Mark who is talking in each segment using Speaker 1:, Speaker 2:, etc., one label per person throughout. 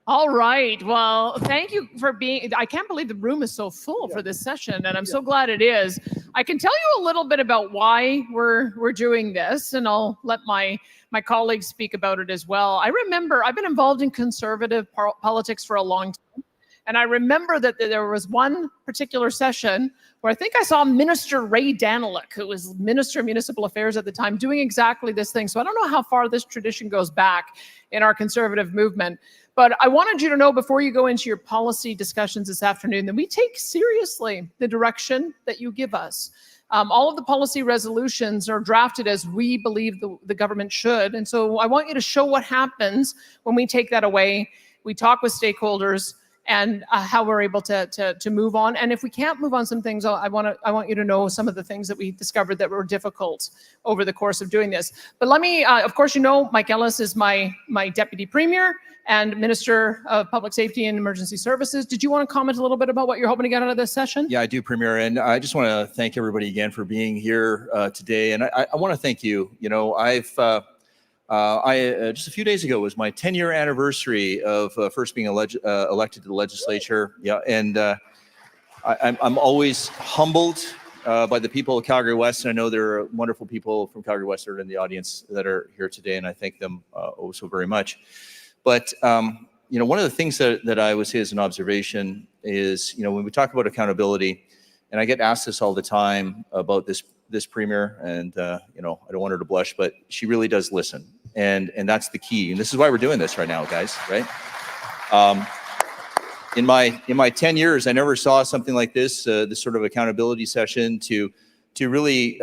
Speaker 1: All right. Well, thank you for being. I can't believe the room is so full for this session, and I'm so glad it is. I can tell you a little bit about why we're doing this, and I'll let my colleagues speak about it as well. I remember I've been involved in conservative politics for a long time. And I remember that there was one particular session where I think I saw Minister Ray Daniluk, who was Minister of Municipal Affairs at the time, doing exactly this thing. So I don't know how far this tradition goes back in our conservative movement. But I wanted you to know before you go into your policy discussions this afternoon that we take seriously the direction that you give us. All of the policy resolutions are drafted as we believe the government should. And so I want you to show what happens when we take that away. We talk with stakeholders and how we're able to move on. And if we can't move on some things, I want you to know some of the things that we discovered that were difficult over the course of doing this. But let me, of course, you know, Mike Ellis is my Deputy Premier and Minister of Public Safety and Emergency Services. Did you want to comment a little bit about what you're hoping to get out of this session?
Speaker 2: Yeah, I do, Premier. And I just want to thank everybody again for being here today. And I want to thank you. You know, just a few days ago was my 10-year anniversary of first being elected to the legislature. Yeah, and I'm always humbled by the people of Calgary West, and I know there are wonderful people from Calgary West that are in the audience that are here today, and I thank them so very much. But you know, one of the things that I would say as an observation is, you know, when we talk about accountability, and I get asked this all the time about this premier, and you know, I don't want her to blush, but she really does listen, and that's the key. And this is why we're doing this right now, guys. Right? In my 10 years, I never saw something like this sort of accountability session to really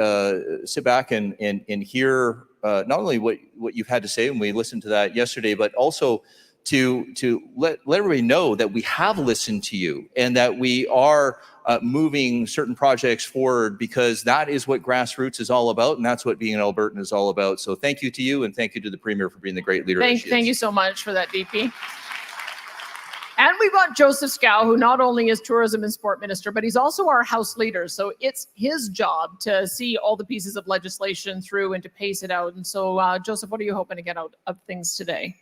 Speaker 2: sit back and hear not only what you've had to say, and we listened to that yesterday, but also to let everybody know that we have listened to you and that we are moving certain projects forward, because that is what grassroots is all about, and that's what being an Albertan is all about. So thank you to you, and thank you to the Premier for being the great leader.
Speaker 1: Thank you so much for that, DP. And we've got Joseph Scow, who not only is Tourism and Sport Minister, but he's also our House Leader. So it's his job to see all the pieces of legislation through and to pace it out. And so, Joseph, what are you hoping to get out of things today?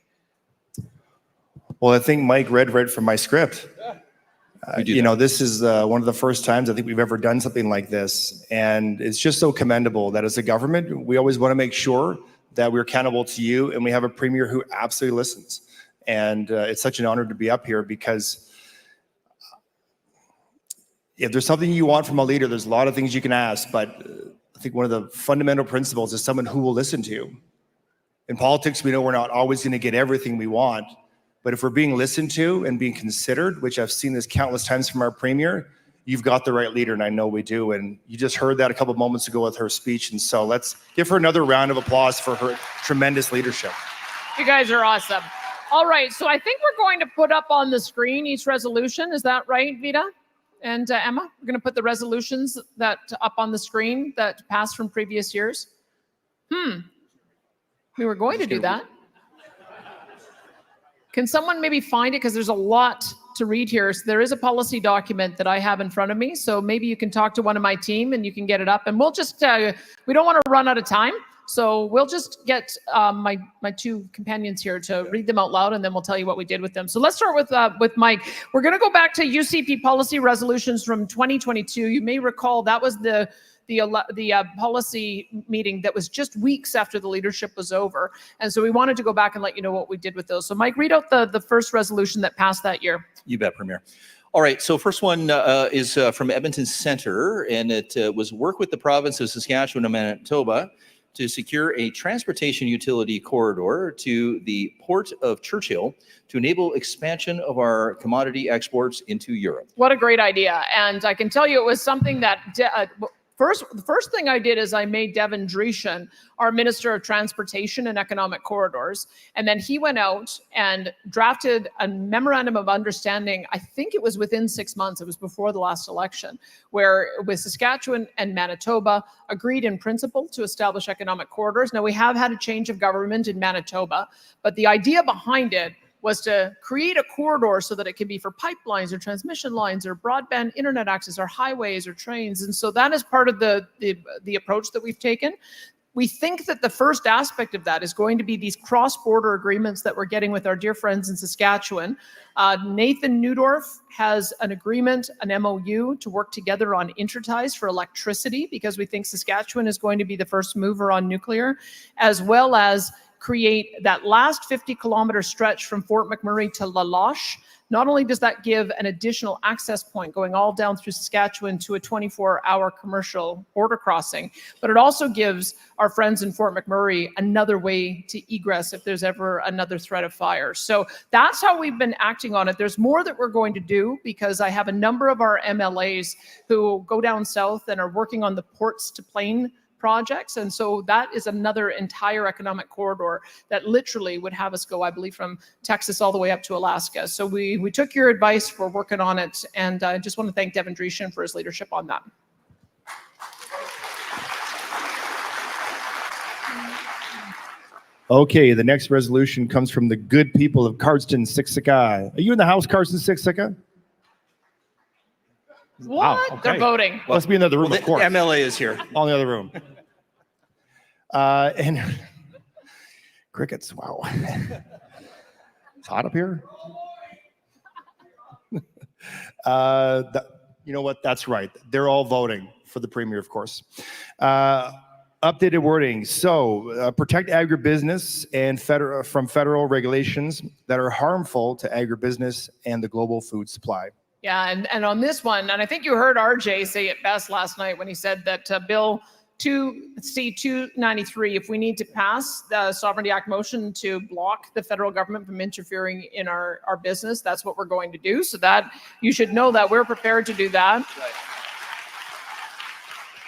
Speaker 3: Well, I think Mike read from my script. You know, this is one of the first times I think we've ever done something like this. And it's just so commendable that as a government, we always want to make sure that we're accountable to you, and we have a premier who absolutely listens. And it's such an honor to be up here, because if there's something you want from a leader, there's a lot of things you can ask, but I think one of the fundamental principles is someone who will listen to you. In politics, we know we're not always going to get everything we want, but if we're being listened to and being considered, which I've seen this countless times from our premier, you've got the right leader, and I know we do. And you just heard that a couple of moments ago with her speech, and so let's give her another round of applause for her tremendous leadership.
Speaker 1: You guys are awesome. All right, so I think we're going to put up on the screen each resolution. Is that right, Vida and Emma? We're going to put the resolutions that up on the screen that passed from previous years. We were going to do that. Can someone maybe find it? Because there's a lot to read here. So there is a policy document that I have in front of me. So maybe you can talk to one of my team and you can get it up. And we'll just, we don't want to run out of time. So we'll just get my two companions here to read them out loud, and then we'll tell you what we did with them. So let's start with Mike. We're going to go back to UCP policy resolutions from 2022. You may recall that was the policy meeting that was just weeks after the leadership was over. And so we wanted to go back and let you know what we did with those. So Mike, read out the first resolution that passed that year.
Speaker 2: You bet, Premier. All right, so first one is from Edmonton Centre, and it was work with the province of Saskatchewan and Manitoba to secure a transportation utility corridor to the Port of Churchill to enable expansion of our commodity exports into Europe.
Speaker 1: What a great idea. And I can tell you it was something that the first thing I did is I made Devin Dreeshen our Minister of Transportation and Economic Corridors. And then he went out and drafted a memorandum of understanding. I think it was within 6 months. It was before the last election, where with Saskatchewan and Manitoba agreed in principle to establish economic corridors. Now, we have had a change of government in Manitoba, but the idea behind it was to create a corridor so that it can be for pipelines or transmission lines or broadband internet access or highways or trains. And so that is part of the approach that we've taken. We think that the first aspect of that is going to be these cross-border agreements that we're getting with our dear friends in Saskatchewan. Nathan Neudorf has an agreement, an MOU, to work together on interties for electricity, because we think Saskatchewan is going to be the first mover on nuclear, as well as create that last 50-kilometer stretch from Fort McMurray to La Loche. Not only does that give an additional access point going all down through Saskatchewan to a 24-hour commercial border crossing, but it also gives our friends in Fort McMurray another way to egress if there's ever another threat of fire. So that's how we've been acting on it. There's more that we're going to do, because I have a number of our MLAs who go down south and are working on the ports to plane projects. And so that is another entire economic corridor that literally would have us go, I believe, from Texas all the way up to Alaska. So we took your advice, we're working on it, and I just want to thank Devin Dreeshen for his leadership on that.
Speaker 3: Okay, the next resolution comes from the good people of Cardston, Siksika. Are you in the house, Cardston, Siksika?
Speaker 1: What?
Speaker 3: Wow, okay.
Speaker 1: They're voting.
Speaker 3: Must be in the other room,
Speaker 2: Well,
Speaker 3: of course.
Speaker 2: MLA is here.
Speaker 3: All in the other room. And crickets, wow. It's hot up here. You know what? That's right. They're all voting for the premier, of course. Updated wording. So protect agribusiness and from federal regulations that are harmful to agribusiness and the global food supply.
Speaker 1: Yeah, and on this one, and I think you heard RJ say it best last night when he said that Bill C-293, if we need to pass the Sovereignty Act motion to block the federal government from interfering in our business, that's what we're going to do. So that you should know that we're prepared to do that.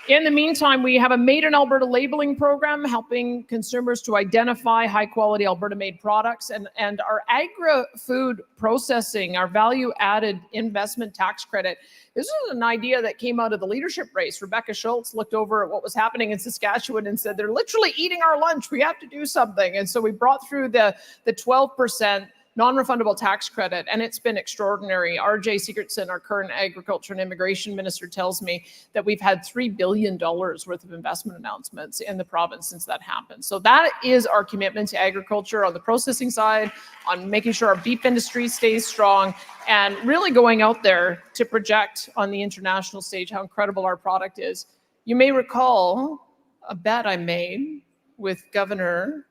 Speaker 1: In the meantime, we have a Made in Alberta labeling program helping consumers to identify high-quality Alberta-made products, and our agri-food processing, our value-added investment tax credit. This is an idea that came out of the leadership race. Rebecca Schultz looked over at what was happening in Saskatchewan and said, they're literally eating our lunch. We have to do something. And so we brought through the 12% non-refundable tax credit, and it's been extraordinary. RJ Sigurdsson, our current agriculture and immigration minister, tells me that we've had $3 billion worth of investment announcements in the province since that happened. So that is our commitment to agriculture on the processing side, on making sure our beef industry stays strong, and really going out there to project on the international stage how incredible our product is. You may recall a bet I made with Governor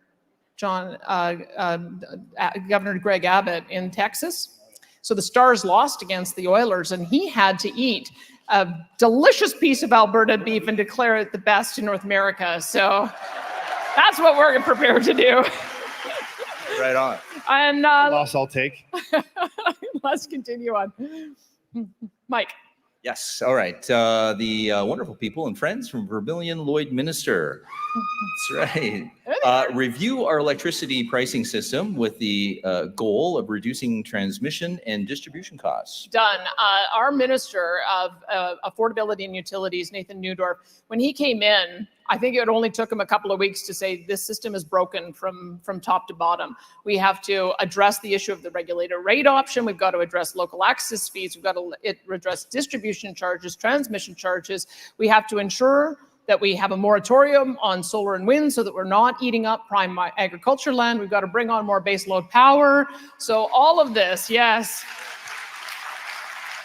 Speaker 1: Greg Abbott in Texas. So the Stars lost against the Oilers, and he had to eat a delicious piece of Alberta beef and declare it the best in North America. So that's what we're prepared to do.
Speaker 2: Right on.
Speaker 1: And
Speaker 3: Loss I'll take.
Speaker 1: let's continue on. Mike.
Speaker 2: Yes. All right. The wonderful people and friends from Vermilion Lloydminster. That's right. Review our electricity pricing system with the goal of reducing transmission and distribution costs.
Speaker 1: Done. Our Minister of Affordability and Utilities, Nathan Neudorf, when he came in, I think it only took him a couple of weeks to say this system is broken from top to bottom. We have to address the issue of the regulator rate option. We've got to address local access fees. We've got to address distribution charges, transmission charges. We have to ensure that we have a moratorium on solar and wind so that we're not eating up prime agriculture land. We've got to bring on more baseload power. So all of this, yes.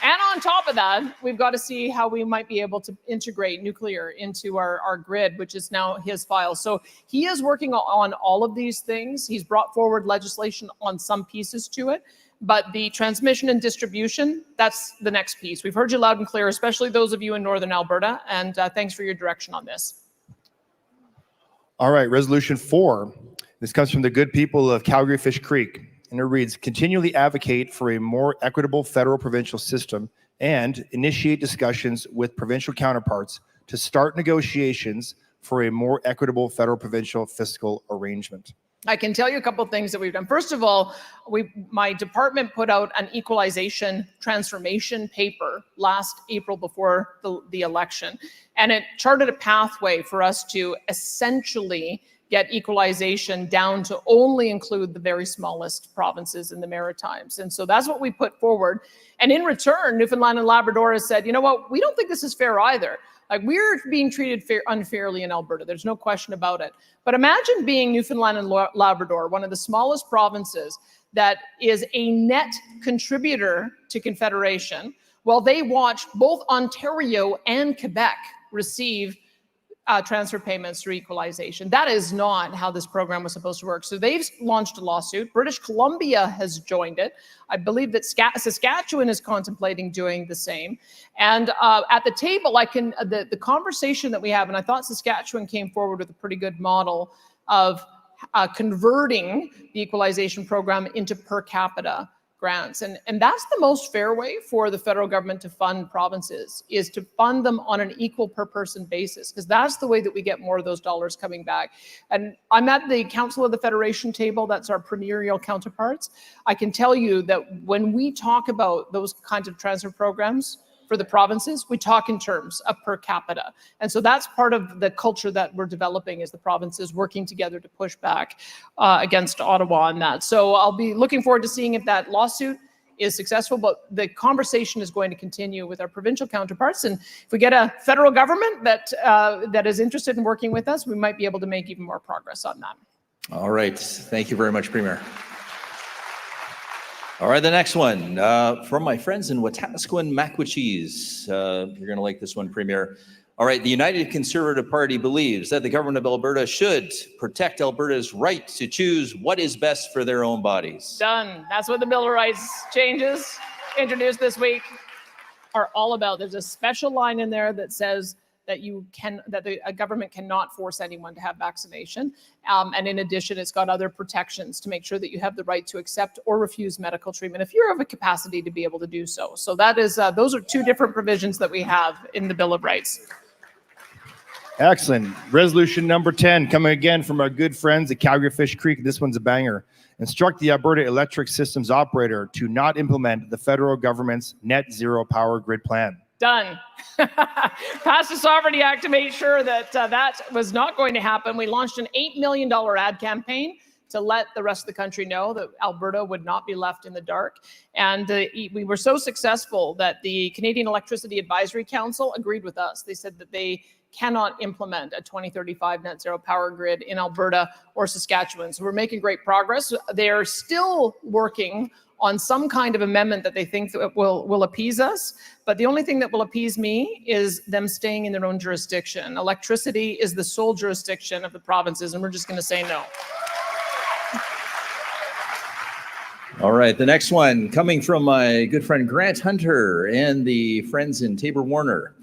Speaker 1: And on top of that, we've got to see how we might be able to integrate nuclear into our grid, which is now his file. So he is working on all of these things. He's brought forward legislation on some pieces to it. But the transmission and distribution, that's the next piece. We've heard you loud and clear, especially those of you in Northern Alberta. And thanks for your direction on this.
Speaker 3: All right, Resolution 4. This comes from the good people of Calgary Fish Creek. And it reads, continually advocate for a more equitable federal-provincial system and initiate discussions with provincial counterparts to start negotiations for a more equitable federal-provincial fiscal arrangement.
Speaker 1: I can tell you a couple of things that we've done. First of all, my department put out an equalization transformation paper last April before the election, and it charted a pathway for us to essentially get equalization down to only include the very smallest provinces in the Maritimes. And so that's what we put forward. And in return, Newfoundland and Labrador has said, you know what, we don't think this is fair either. Like, we're being treated unfairly in Alberta. There's no question about it. But imagine being Newfoundland and Labrador, one of the smallest provinces that is a net contributor to Confederation, while they watch both Ontario and Quebec receive transfer payments through equalization. That is not how this program was supposed to work. So they've launched a lawsuit. British Columbia has joined it. I believe that Saskatchewan is contemplating doing the same. And at the table, the conversation that we have, and I thought Saskatchewan came forward with a pretty good model of converting the equalization program into per capita grants. And that's the most fair way for the federal government to fund provinces, is to fund them on an equal per person basis, because that's the way that we get more of those dollars coming back. And I'm at the Council of the Federation table. That's our premierial counterparts. I can tell you that when we talk about those kinds of transfer programs for the provinces, we talk in terms of per capita. And so that's part of the culture that we're developing, is the provinces working together to push back against Ottawa on that. So I'll be looking forward to seeing if that lawsuit is successful, but the conversation is going to continue with our provincial counterparts. And if we get a federal government that is interested in working with us, we might be able to make even more progress on that.
Speaker 2: All right. Thank you very much, Premier. All right, the next one from my friends in Wetaskiwin, Maquachis. You're going to like this one, Premier. All right, the United Conservative Party believes that the government of Alberta should protect Alberta's right to choose what is best for their own bodies.
Speaker 1: Done. That's what the Bill of Rights changes introduced this week are all about. There's a special line in there that says that a government cannot force anyone to have vaccination. And in addition, it's got other protections to make sure that you have the right to accept or refuse medical treatment if you're of a capacity to be able to do so. So that is, those are two different provisions that we have in the Bill of Rights.
Speaker 3: Excellent. Resolution number 10, coming again from our good friends at Calgary Fish Creek. This one's a banger. Instruct the Alberta Electric Systems Operator to not implement the federal government's net zero power grid plan.
Speaker 1: Done. Passed the Sovereignty Act to make sure that that was not going to happen. We launched an $8 million ad campaign to let the rest of the country know that Alberta would not be left in the dark. And we were so successful that the Canadian Electricity Advisory Council agreed with us. They said that they cannot implement a 2035 net zero power grid in Alberta or Saskatchewan. So we're making great progress. They're still working on some kind of amendment that they think that will appease us. But the only thing that will appease me is them staying in their own jurisdiction. Electricity is the sole jurisdiction of the provinces, and we're just going to say no.
Speaker 2: All right, the next one coming from my good friend Grant Hunter and the friends in Tabor Warner.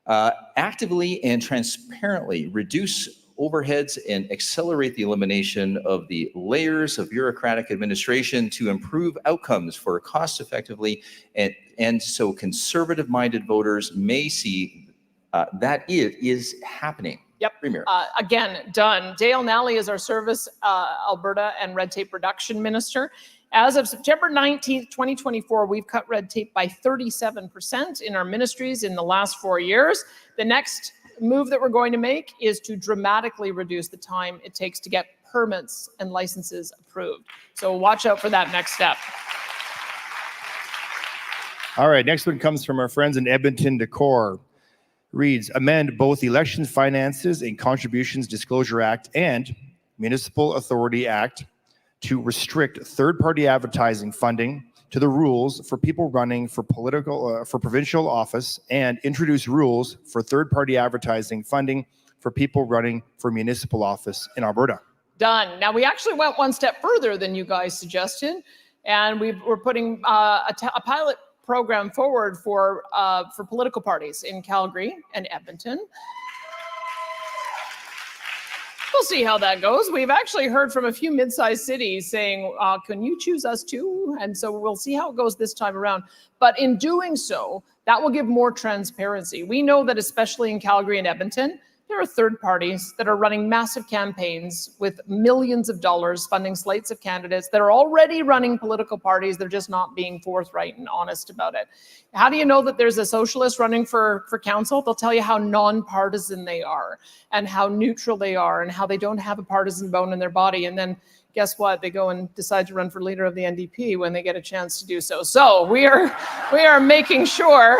Speaker 2: Actively and transparently reduce overheads and accelerate the elimination of the layers of bureaucratic administration to improve outcomes for cost effectively, and so conservative-minded voters may see that it is happening.
Speaker 1: Yep.
Speaker 2: Premier.
Speaker 1: Again, done. Dale Nally is our Service Alberta and Red Tape Reduction Minister. As of September 19th, 2024, we've cut red tape by 37% in our ministries in the last 4 years. The next move that we're going to make is to dramatically reduce the time it takes to get permits and licenses approved. So watch out for that next step.
Speaker 3: All right, next one comes from our friends in Edmonton Decor. Reads, amend both the Elections Finances and Contributions Disclosure Act and Municipal Authority Act to restrict third-party advertising funding to the rules for people running for provincial office, and introduce rules for third-party advertising funding for people running for municipal office in Alberta.
Speaker 1: Done. Now, we actually went one step further than you guys suggested, and we're putting a pilot program forward for political parties in Calgary and Edmonton. We'll see how that goes. We've actually heard from a few mid-sized cities saying, can you choose us too? And so we'll see how it goes this time around. But in doing so, that will give more transparency. We know that especially in Calgary and Edmonton, there are third parties that are running massive campaigns with millions of dollars funding slates of candidates that are already running political parties. They're just not being forthright and honest about it. How do you know that there's a socialist running for council? They'll tell you how nonpartisan they are and how neutral they are and how they don't have a partisan bone in their body. And then guess what? They go and decide to run for leader of the NDP when they get a chance to do so. So we are making sure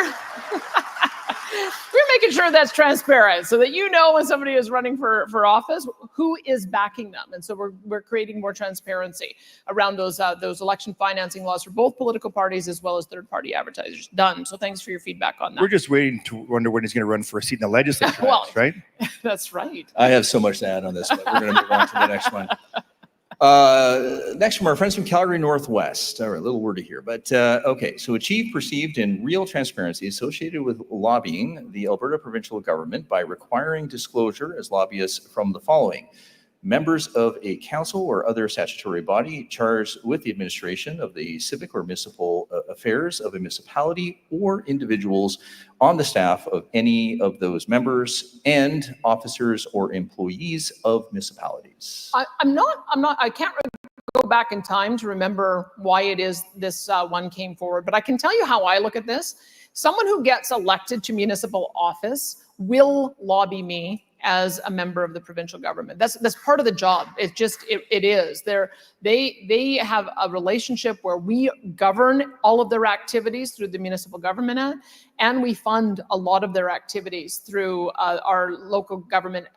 Speaker 1: We're making sure that's transparent so that you know when somebody is running for office, who is backing them. And so we're creating more transparency around those election financing laws for both political parties as well as third-party advertisers. Done. So thanks for your feedback on that.
Speaker 3: We're just waiting to wonder when he's going to run for a seat in the legislature,
Speaker 1: Well,
Speaker 3: right?
Speaker 1: That's right.
Speaker 2: I have so much to add on this, but we're going to move on to the next one. Next from our friends from Calgary Northwest. All right, a little wordy here, but okay. So achieve perceived and real transparency associated with lobbying the Alberta provincial government by requiring disclosure as lobbyists from the following: members of a council or other statutory body charged with the administration of the civic or municipal affairs of a municipality, or individuals on the staff of any of those members, and officers or employees of municipalities.
Speaker 1: I can't go back in time to remember why it is this one came forward, but I can tell you how I look at this. Someone who gets elected to municipal office will lobby me as a member of the provincial government. That's part of the job. It is. They have a relationship where we govern all of their activities through the Municipal Government Act, and we fund a lot of their activities through our local government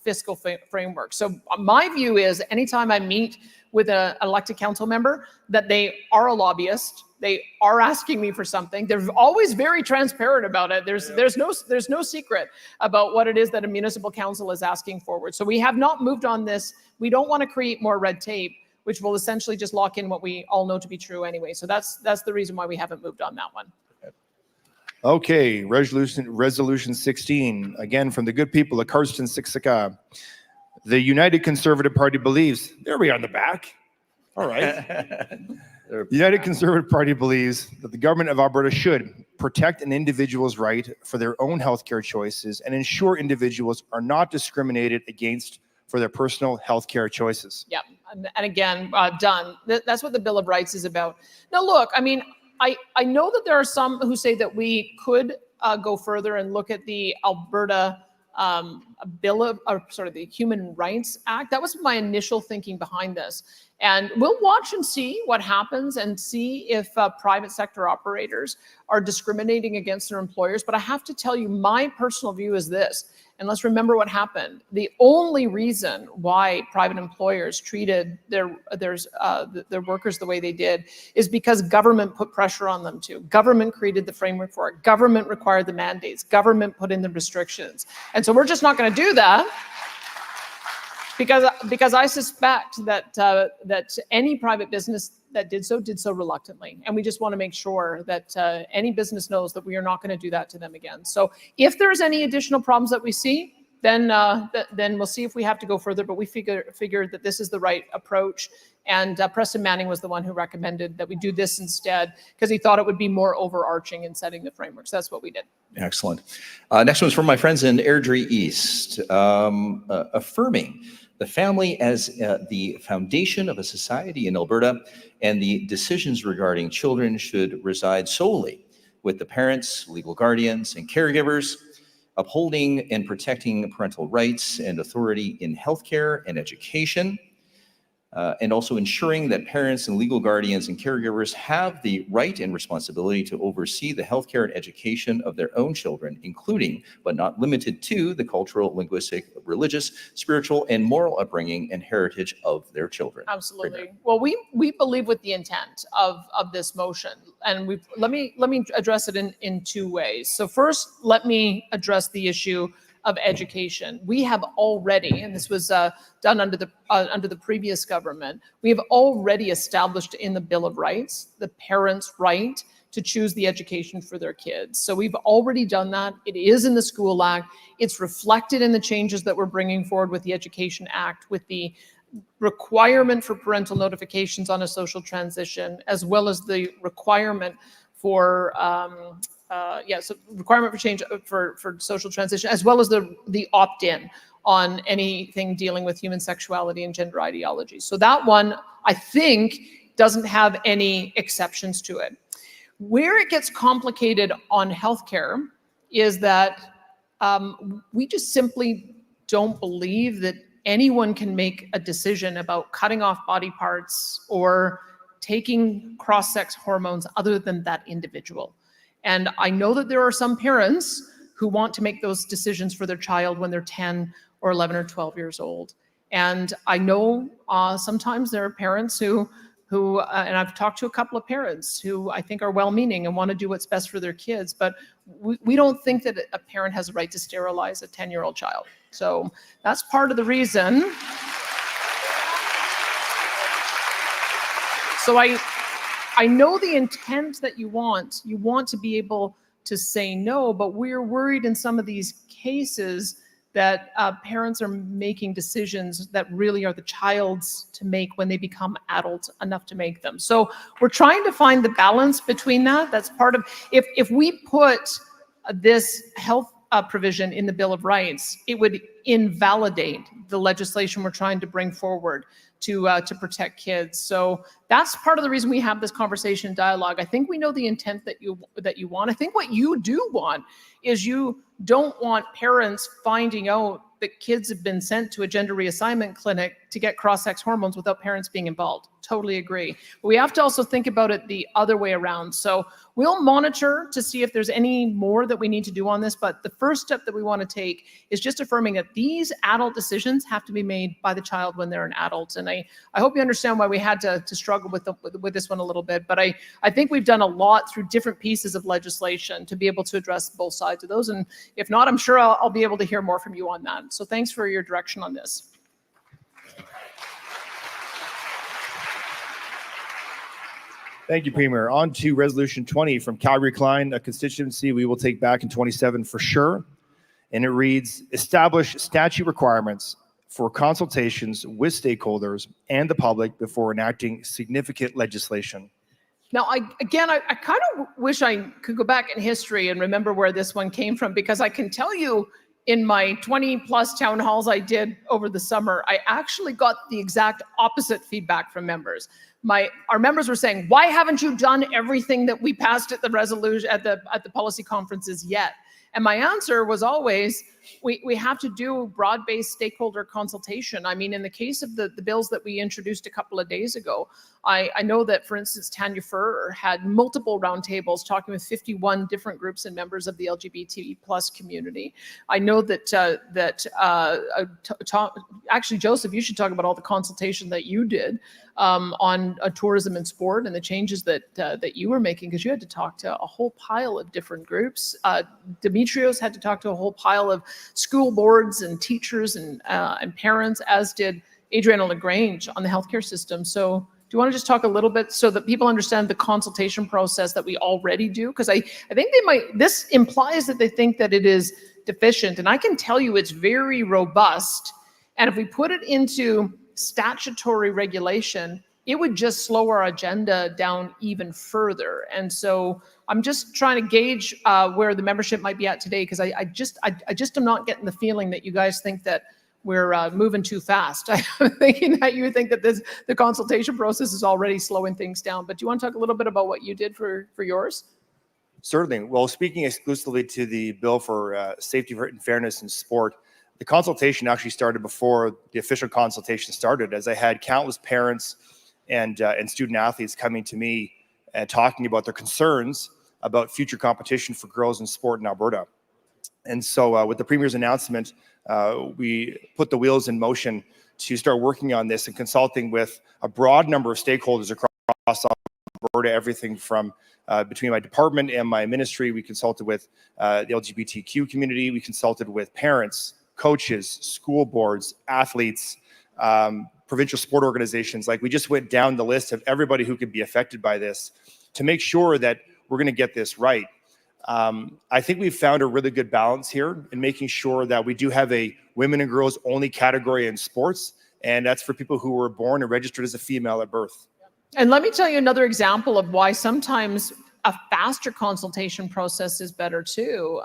Speaker 1: fiscal framework. So my view is anytime I meet with an elected council member that they are a lobbyist, they are asking me for something. They're always very transparent about it. There's no secret about what it is that a municipal council is asking forward. So we have not moved on this. We don't want to create more red tape, which will essentially just lock in what we all know to be true anyway. So that's the reason why we haven't moved on that one.
Speaker 3: Okay, resolution 16, again from the good people of Karsten Siksika. The United Conservative Party believes, there we are in the back. All right. The United Conservative Party believes that the government of Alberta should protect an individual's right for their own healthcare choices and ensure individuals are not discriminated against for their personal healthcare choices.
Speaker 1: Yeah, and again, done. That's what the Bill of Rights is about. Now, look, I mean, I know that there are some who say that we could go further and look at the Alberta the Human Rights Act. That was my initial thinking behind this. And we'll watch and see what happens and see if private sector operators are discriminating against their employers. But I have to tell you, my personal view is this, and let's remember what happened. The only reason why private employers treated their workers the way they did is because government put pressure on them to. Government created the framework for it. Government required the mandates. Government put in the restrictions. And so we're just not going to do that. Because I suspect that any private business that did so reluctantly, and we just want to make sure that any business knows that we are not going to do that to them again. So if there's any additional problems that we see, then we'll see if we have to go further. But we figured that this is the right approach, and Preston Manning was the one who recommended that we do this instead because he thought it would be more overarching in setting the frameworks. That's what we did.
Speaker 2: Excellent. Next one's from my friends in Airdrie East, affirming the family as the foundation of a society in Alberta, and the decisions regarding children should reside solely with the parents, legal guardians, and caregivers, upholding and protecting parental rights and authority in healthcare and education, and also ensuring that parents and legal guardians and caregivers have the right and responsibility to oversee the healthcare and education of their own children, including but not limited to the cultural, linguistic, religious, spiritual, and moral upbringing and heritage of their children.
Speaker 1: Absolutely. Well, we believe with the intent of this motion, and let me address it in two ways. So first, let me address the issue of education. We have already, and this was done under the previous government, we have already established in the Bill of Rights the parents' right to choose the education for their kids. So we've already done that. It is in the School Act. It's reflected in the changes that we're bringing forward with the Education Act, with the requirement for parental notifications on a social transition, as well as the requirement for requirement for change for social transition, as well as the opt-in on anything dealing with human sexuality and gender ideology. So that one, I think, doesn't have any exceptions to it. Where it gets complicated on healthcare is that we just simply don't believe that anyone can make a decision about cutting off body parts or taking cross-sex hormones other than that individual. And I know that there are some parents who want to make those decisions for their child when they're 10 or 11 or 12 years old. And I know sometimes there are parents who and I've talked to a couple of parents who I think are well-meaning and want to do what's best for their kids, but we don't think that a parent has a right to sterilize a 10-year-old child. So that's part of the reason. So I know the intent that you want. You want to be able to say no, but we're worried in some of these cases that parents are making decisions that really are the child's to make when they become adult enough to make them. So we're trying to find the balance between that. That's part of, if we put this health provision in the Bill of Rights, it would invalidate the legislation we're trying to bring forward to protect kids. So that's part of the reason we have this conversation dialogue. I think we know the intent that you want. I think what you do want is you don't want parents finding out that kids have been sent to a gender reassignment clinic to get cross-sex hormones without parents being involved. Totally agree. But we have to also think about it the other way around. So we'll monitor to see if there's any more that we need to do on this. But the first step that we want to take is just affirming that these adult decisions have to be made by the child when they're an adult. And I hope you understand why we had to struggle with this one a little bit. But I think we've done a lot through different pieces of legislation to be able to address both sides of those. And if not, I'm sure I'll be able to hear more from you on that. So thanks for your direction on this.
Speaker 3: Thank you, Premier. On to Resolution 20 from Calgary-Klein, a constituency we will take back in 27 for sure. And it reads, establish statute requirements for consultations with stakeholders and the public before enacting significant legislation.
Speaker 1: Now, I kind of wish I could go back in history and remember where this one came from, because I can tell you in my 20 plus town halls I did over the summer, I actually got the exact opposite feedback from members. Our members were saying, why haven't you done everything that we passed at the resolution at the policy conferences yet? And my answer was always, we have to do broad-based stakeholder consultation. I mean, in the case of the bills that we introduced a couple of days ago, I know that, for instance, Tanya Furr had multiple roundtables talking with 51 different groups and members of the LGBT plus community. I know that actually, Joseph, you should talk about all the consultation that you did on tourism and sport and the changes that you were making, because you had to talk to a whole pile of different groups. Demetrios had to talk to a whole pile of school boards and teachers and parents, as did Adriana LaGrange on the healthcare system. So do you want to just talk a little bit so that people understand the consultation process that we already do? Because I think this implies that they think that it is deficient. And I can tell you it's very robust. And if we put it into statutory regulation, it would just slow our agenda down even further. And so I'm just trying to gauge where the membership might be at today, because I just am not getting the feeling that you guys think that we're moving too fast. I'm thinking that you think that the consultation process is already slowing things down. But do you want to talk a little bit about what you did for yours?
Speaker 3: Certainly. Well, speaking exclusively to the bill for safety and fairness in sport, the consultation actually started before the official consultation started, as I had countless parents and student athletes coming to me and talking about their concerns about future competition for girls in sport in Alberta. And so with the Premier's announcement, we put the wheels in motion to start working on this and consulting with a broad number of stakeholders across Alberta, everything from between my department and my ministry. We consulted with the LGBTQ community. We consulted with parents, coaches, school boards, athletes, provincial sport organizations. Like, we just went down the list of everybody who could be affected by this to make sure that we're going to get this right. I think we've found a really good balance here in making sure that we do have a women and girls only category in sports, and that's for people who were born and registered as a female at birth.
Speaker 1: And let me tell you another example of why sometimes a faster consultation process is better too.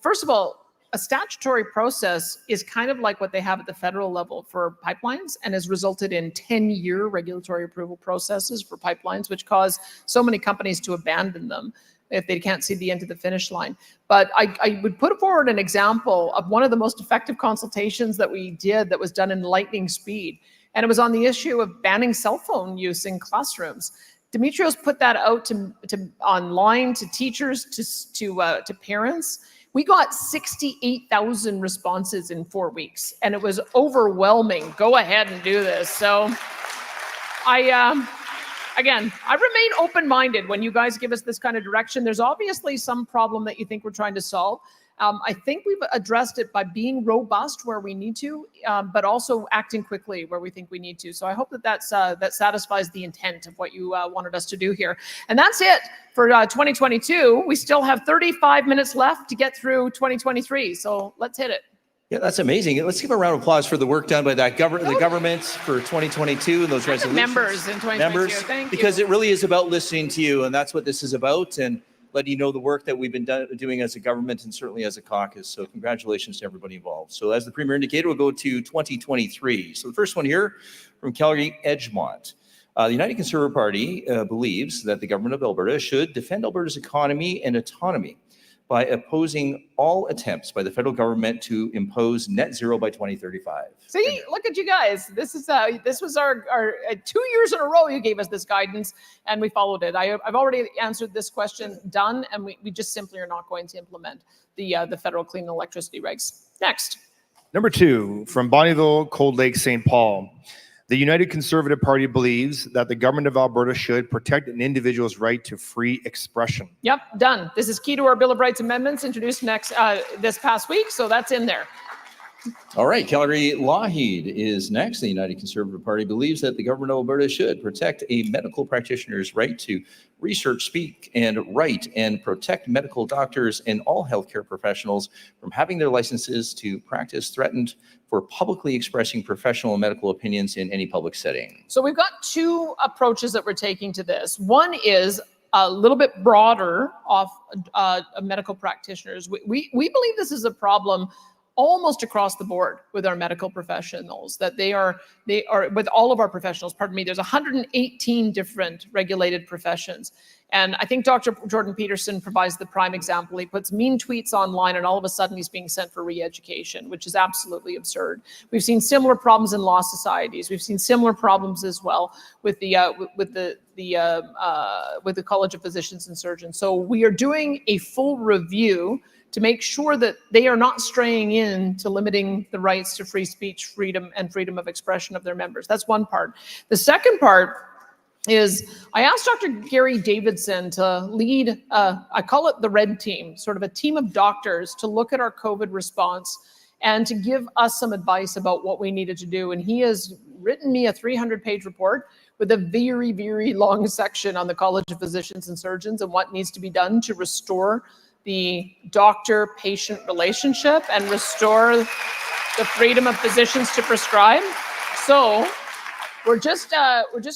Speaker 1: First of all, a statutory process is kind of like what they have at the federal level for pipelines, and has resulted in 10-year regulatory approval processes for pipelines, which cause so many companies to abandon them if they can't see the end of the finish line. But I would put forward an example of one of the most effective consultations that we did that was done in lightning speed. And it was on the issue of banning cell phone use in classrooms. Demetrios put that out to online, to teachers, to parents. We got 68,000 responses in 4 weeks, and it was overwhelming. Go ahead and do this. So again, I remain open-minded when you guys give us this kind of direction. There's obviously some problem that you think we're trying to solve. I think we've addressed it by being robust where we need to, but also acting quickly where we think we need to. So I hope that that satisfies the intent of what you wanted us to do here. And that's it for 2022. We still have 35 minutes left to get through 2023. So let's hit it.
Speaker 2: Yeah, that's amazing. Let's give a round of applause for the work done by the government for 2022 and those resolutions.
Speaker 1: Members in 2022. Thank you.
Speaker 2: Because it really is about listening to you, and that's what this is about, and letting you know the work that we've been doing as a government and certainly as a caucus. So congratulations to everybody involved. So as the Premier indicated, we'll go to 2023. So the first one here from Calgary Edgemont. The United Conservative Party believes that the government of Alberta should defend Alberta's economy and autonomy by opposing all attempts by the federal government to impose net zero by 2035.
Speaker 1: See, look at you guys. This was our 2 years in a row you gave us this guidance, and we followed it. I've already answered this question, done, and we just simply are not going to implement the federal clean electricity regs. Next.
Speaker 3: Number 2, from Bonnyville, Cold Lake, St. Paul. The United Conservative Party believes that the government of Alberta should protect an individual's right to free expression.
Speaker 1: Yep, done. This is key to our Bill of Rights amendments introduced this past week, so that's in there.
Speaker 2: All right, Calgary Lougheed is next. The United Conservative Party believes that the government of Alberta should protect a medical practitioner's right to research, speak, and write, and protect medical doctors and all healthcare professionals from having their licenses to practice threatened for publicly expressing professional and medical opinions in any public setting.
Speaker 1: So we've got 2 approaches that we're taking to this. One is a little bit broader off medical practitioners. We believe this is a problem almost across the board with our medical professionals, that they are with all of our professionals, pardon me, there's 118 different regulated professions. And I think Dr. Jordan Peterson provides the prime example. He puts mean tweets online and all of a sudden he's being sent for re-education, which is absolutely absurd. We've seen similar problems in law societies. We've seen similar problems as well with the College of Physicians and Surgeons. So we are doing a full review to make sure that they are not straying in to limiting the rights to free speech, freedom, and freedom of expression of their members. That's one part. The second part is I asked Dr. Gary Davidson to lead, I call it the red team, sort of a team of doctors to look at our COVID response and to give us some advice about what we needed to do. And he has written me a 300-page report with a very, very long section on the College of Physicians and Surgeons and what needs to be done to restore the doctor-patient relationship and restore the freedom of physicians to prescribe. So we're just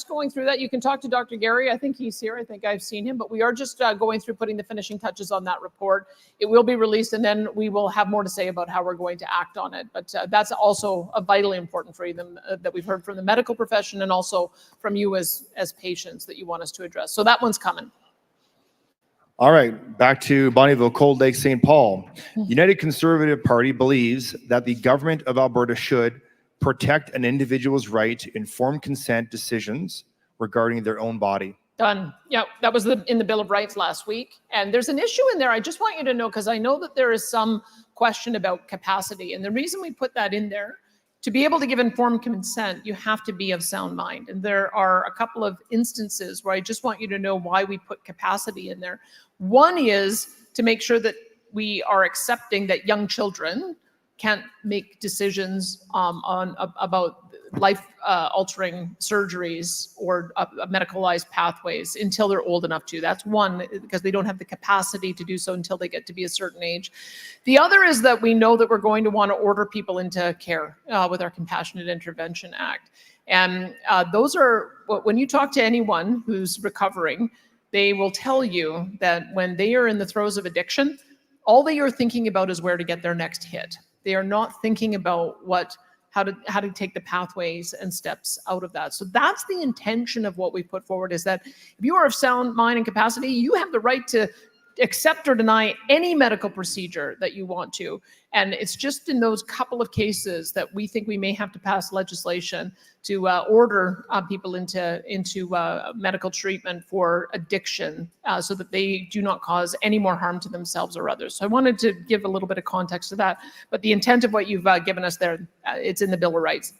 Speaker 1: going through that. You can talk to Dr. Gary. I think he's here. I think I've seen him, but we are just going through putting the finishing touches on that report. It will be released, and then we will have more to say about how we're going to act on it. But that's also a vitally important freedom that we've heard from the medical profession and also from you as patients that you want us to address. So that one's coming.
Speaker 3: All right, back to Bonnyville, Cold Lake, St. Paul. United Conservative Party believes that the government of Alberta should protect an individual's right to informed consent decisions regarding their own body.
Speaker 1: Done. Yeah, that was in the Bill of Rights last week. And there's an issue in there. I just want you to know, because I know that there is some question about capacity. And the reason we put that in there, to be able to give informed consent, you have to be of sound mind. And there are a couple of instances where I just want you to know why we put capacity in there. One is to make sure that we are accepting that young children can't make decisions about life-altering surgeries or medicalized pathways until they're old enough to. That's one, because they don't have the capacity to do so until they get to be a certain age. The other is that we know that we're going to want to order people into care with our Compassionate Intervention Act. And those are, when you talk to anyone who's recovering, they will tell you that when they are in the throes of addiction, all they are thinking about is where to get their next hit. They are not thinking about how to take the pathways and steps out of that. So that's the intention of what we put forward, is that if you are of sound mind and capacity, you have the right to accept or deny any medical procedure that you want to. And it's just in those couple of cases that we think we may have to pass legislation to order people into medical treatment for addiction so that they do not cause any more harm to themselves or others. So I wanted to give a little bit of context to that. But the intent of what you've given us there, it's in the Bill of Rights.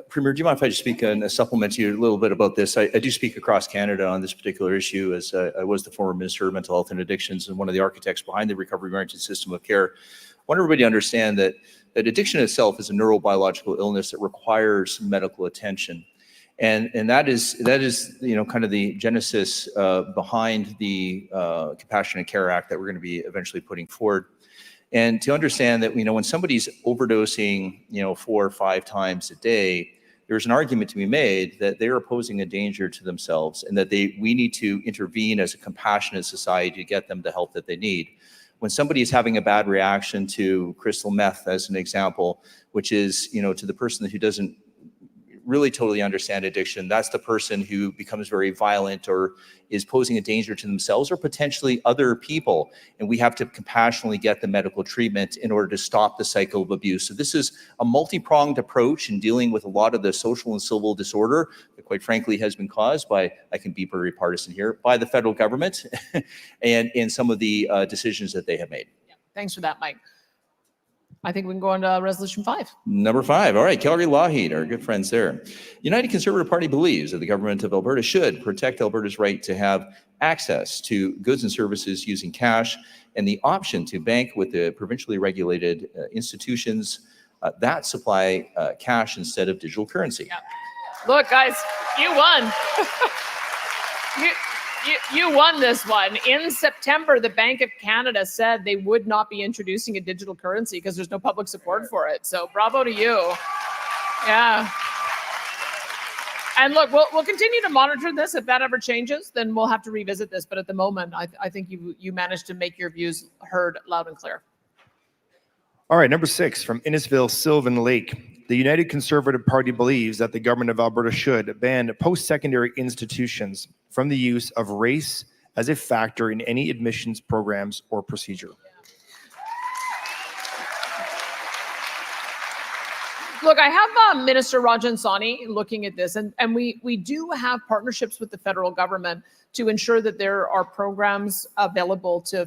Speaker 2: Premier, do you mind if I just speak and supplement to you a little bit about this? I do speak across Canada on this particular issue, as I was the former Minister of Mental Health and Addictions and one of the architects behind the recovery-oriented system of care. I want everybody to understand that addiction itself is a neurobiological illness that requires medical attention. And that is kind of the genesis behind the Compassionate Care Act that we're going to be eventually putting forward. And to understand that, when somebody's overdosing, 4 or 5 times a day, there's an argument to be made that they are posing a danger to themselves, and that we need to intervene as a compassionate society to get them the help that they need. When somebody is having a bad reaction to crystal meth, as an example, which is, to the person who doesn't really totally understand addiction, that's the person who becomes very violent or is posing a danger to themselves or potentially other people. And we have to compassionately get the medical treatment in order to stop the cycle of abuse. So this is a multi-pronged approach in dealing with a lot of the social and civil disorder that quite frankly has been caused by, I can be very partisan here, by the federal government and in some of the decisions that they have made.
Speaker 1: Yeah, thanks for that, Mike. I think we can go on to resolution 5.
Speaker 2: Number 5. All right, Calgary Lougheed, our good friends there. United Conservative Party believes that the government of Alberta should protect Alberta's right to have access to goods and services using cash and the option to bank with the provincially regulated institutions that supply cash instead of digital currency.
Speaker 1: Yeah. Look, guys, you won. You won this one. In September, the Bank of Canada said they would not be introducing a digital currency because there's no public support for it. So bravo to you. Yeah. And look, we'll continue to monitor this. If that ever changes, then we'll have to revisit this. But at the moment, I think you managed to make your views heard loud and clear.
Speaker 3: All right, number 6 from Innisfil, Sylvan Lake. The United Conservative Party believes that the government of Alberta should ban post-secondary institutions from the use of race as a factor in any admissions programs or procedure.
Speaker 1: Look, I have Minister Rajan Sawhney looking at this, and we do have partnerships with the federal government to ensure that there are programs available to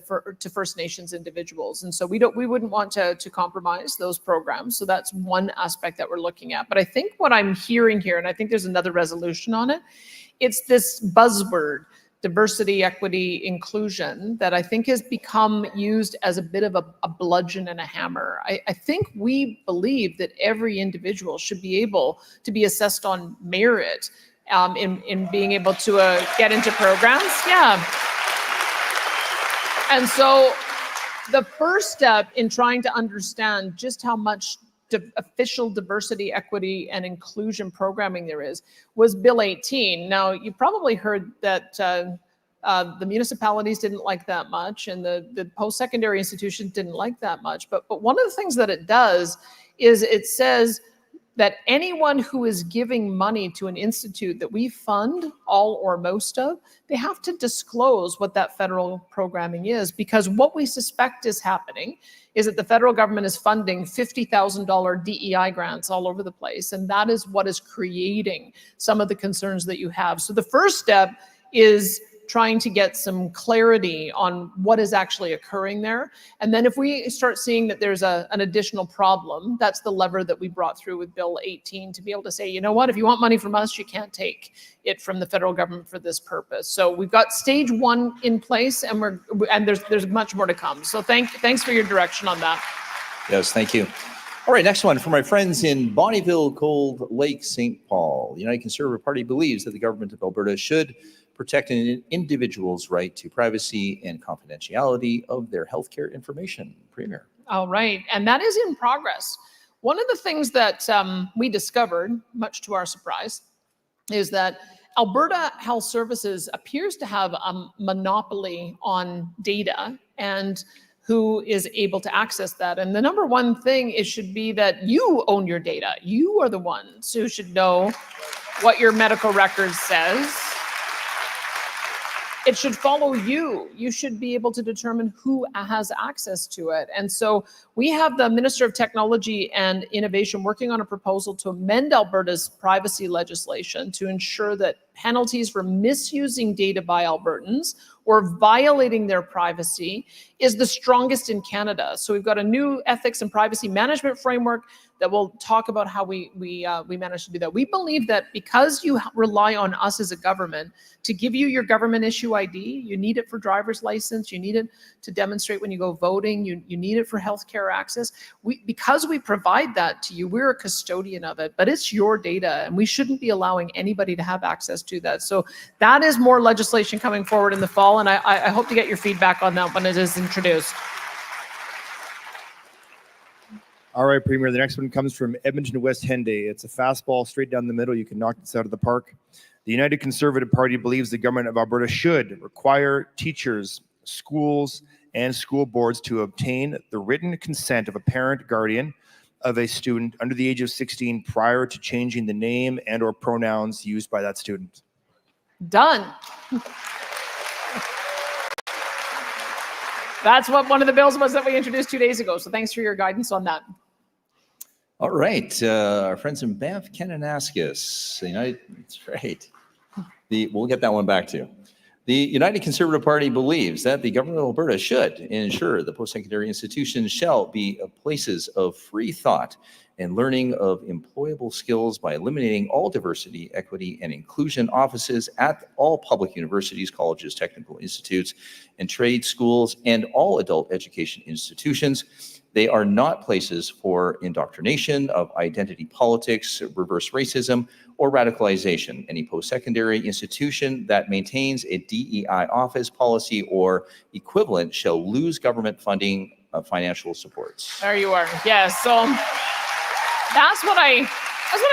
Speaker 1: First Nations individuals. And so we wouldn't want to compromise those programs. So that's one aspect that we're looking at. But I think what I'm hearing here, and I think there's another resolution on it, it's this buzzword, diversity, equity, inclusion, that I think has become used as a bit of a bludgeon and a hammer. I think we believe that every individual should be able to be assessed on merit in being able to get into programs. Yeah. And so the first step in trying to understand just how much official diversity, equity, and inclusion programming there is was Bill 18. Now, you probably heard that the municipalities didn't like that much, and the post-secondary institutions didn't like that much. But one of the things that it does is it says that anyone who is giving money to an institute that we fund all or most of, they have to disclose what that federal programming is, because what we suspect is happening is that the federal government is funding $50,000 DEI grants all over the place, and that is what is creating some of the concerns that you have. So the first step is trying to get some clarity on what is actually occurring there. And then if we start seeing that there's an additional problem, that's the lever that we brought through with Bill 18 to be able to say, you know what, if you want money from us, you can't take it from the federal government for this purpose. So we've got stage 1 in place, and there's much more to come. So thanks for your direction on that.
Speaker 2: Yes, thank you. All right, next one from my friends in Bonnyville, Cold Lake, St. Paul. The United Conservative Party believes that the government of Alberta should protect an individual's right to privacy and confidentiality of their healthcare information. Premier.
Speaker 1: All right, and that is in progress. One of the things that we discovered, much to our surprise, is that Alberta Health Services appears to have a monopoly on data and who is able to access that. And the number one thing should be that you own your data. You are the ones who should know what your medical record says. it should follow you. You should be able to determine who has access to it. And so we have the Minister of Technology and Innovation working on a proposal to amend Alberta's privacy legislation to ensure that penalties for misusing data by Albertans or violating their privacy is the strongest in Canada. So we've got a new ethics and privacy management framework that will talk about how we manage to do that. We believe that because you rely on us as a government to give you your government issue ID, you need it for driver's license, you need it to demonstrate when you go voting, you need it for healthcare access. Because we provide that to you, we're a custodian of it, but it's your data and we shouldn't be allowing anybody to have access to that. So that is more legislation coming forward in the fall, and I hope to get your feedback on that when it is introduced.
Speaker 3: All right, Premier, the next one comes from Edmonton West Henday. It's a fastball straight down the middle. You can knock this out of the park. The United Conservative Party believes the government of Alberta should require teachers, schools, and school boards to obtain the written consent of a parent guardian of a student under the age of 16 prior to changing the name and or pronouns used by that student.
Speaker 1: Done. That's what one of the bills was that we introduced 2 days ago. So thanks for your guidance on that.
Speaker 2: All right, our friends in Banff, Kananaskis, that's right. We'll get that one back to you. The United Conservative Party believes that the government of Alberta should ensure the post-secondary institutions shall be places of free thought and learning of employable skills by eliminating all diversity, equity, and inclusion offices at all public universities, colleges, technical institutes, and trade schools, and all adult education institutions. They are not places for indoctrination of identity politics, reverse racism, or radicalization. Any post-secondary institution that maintains a DEI office policy or equivalent shall lose government funding of financial supports.
Speaker 1: There you are. Yes. So that's what I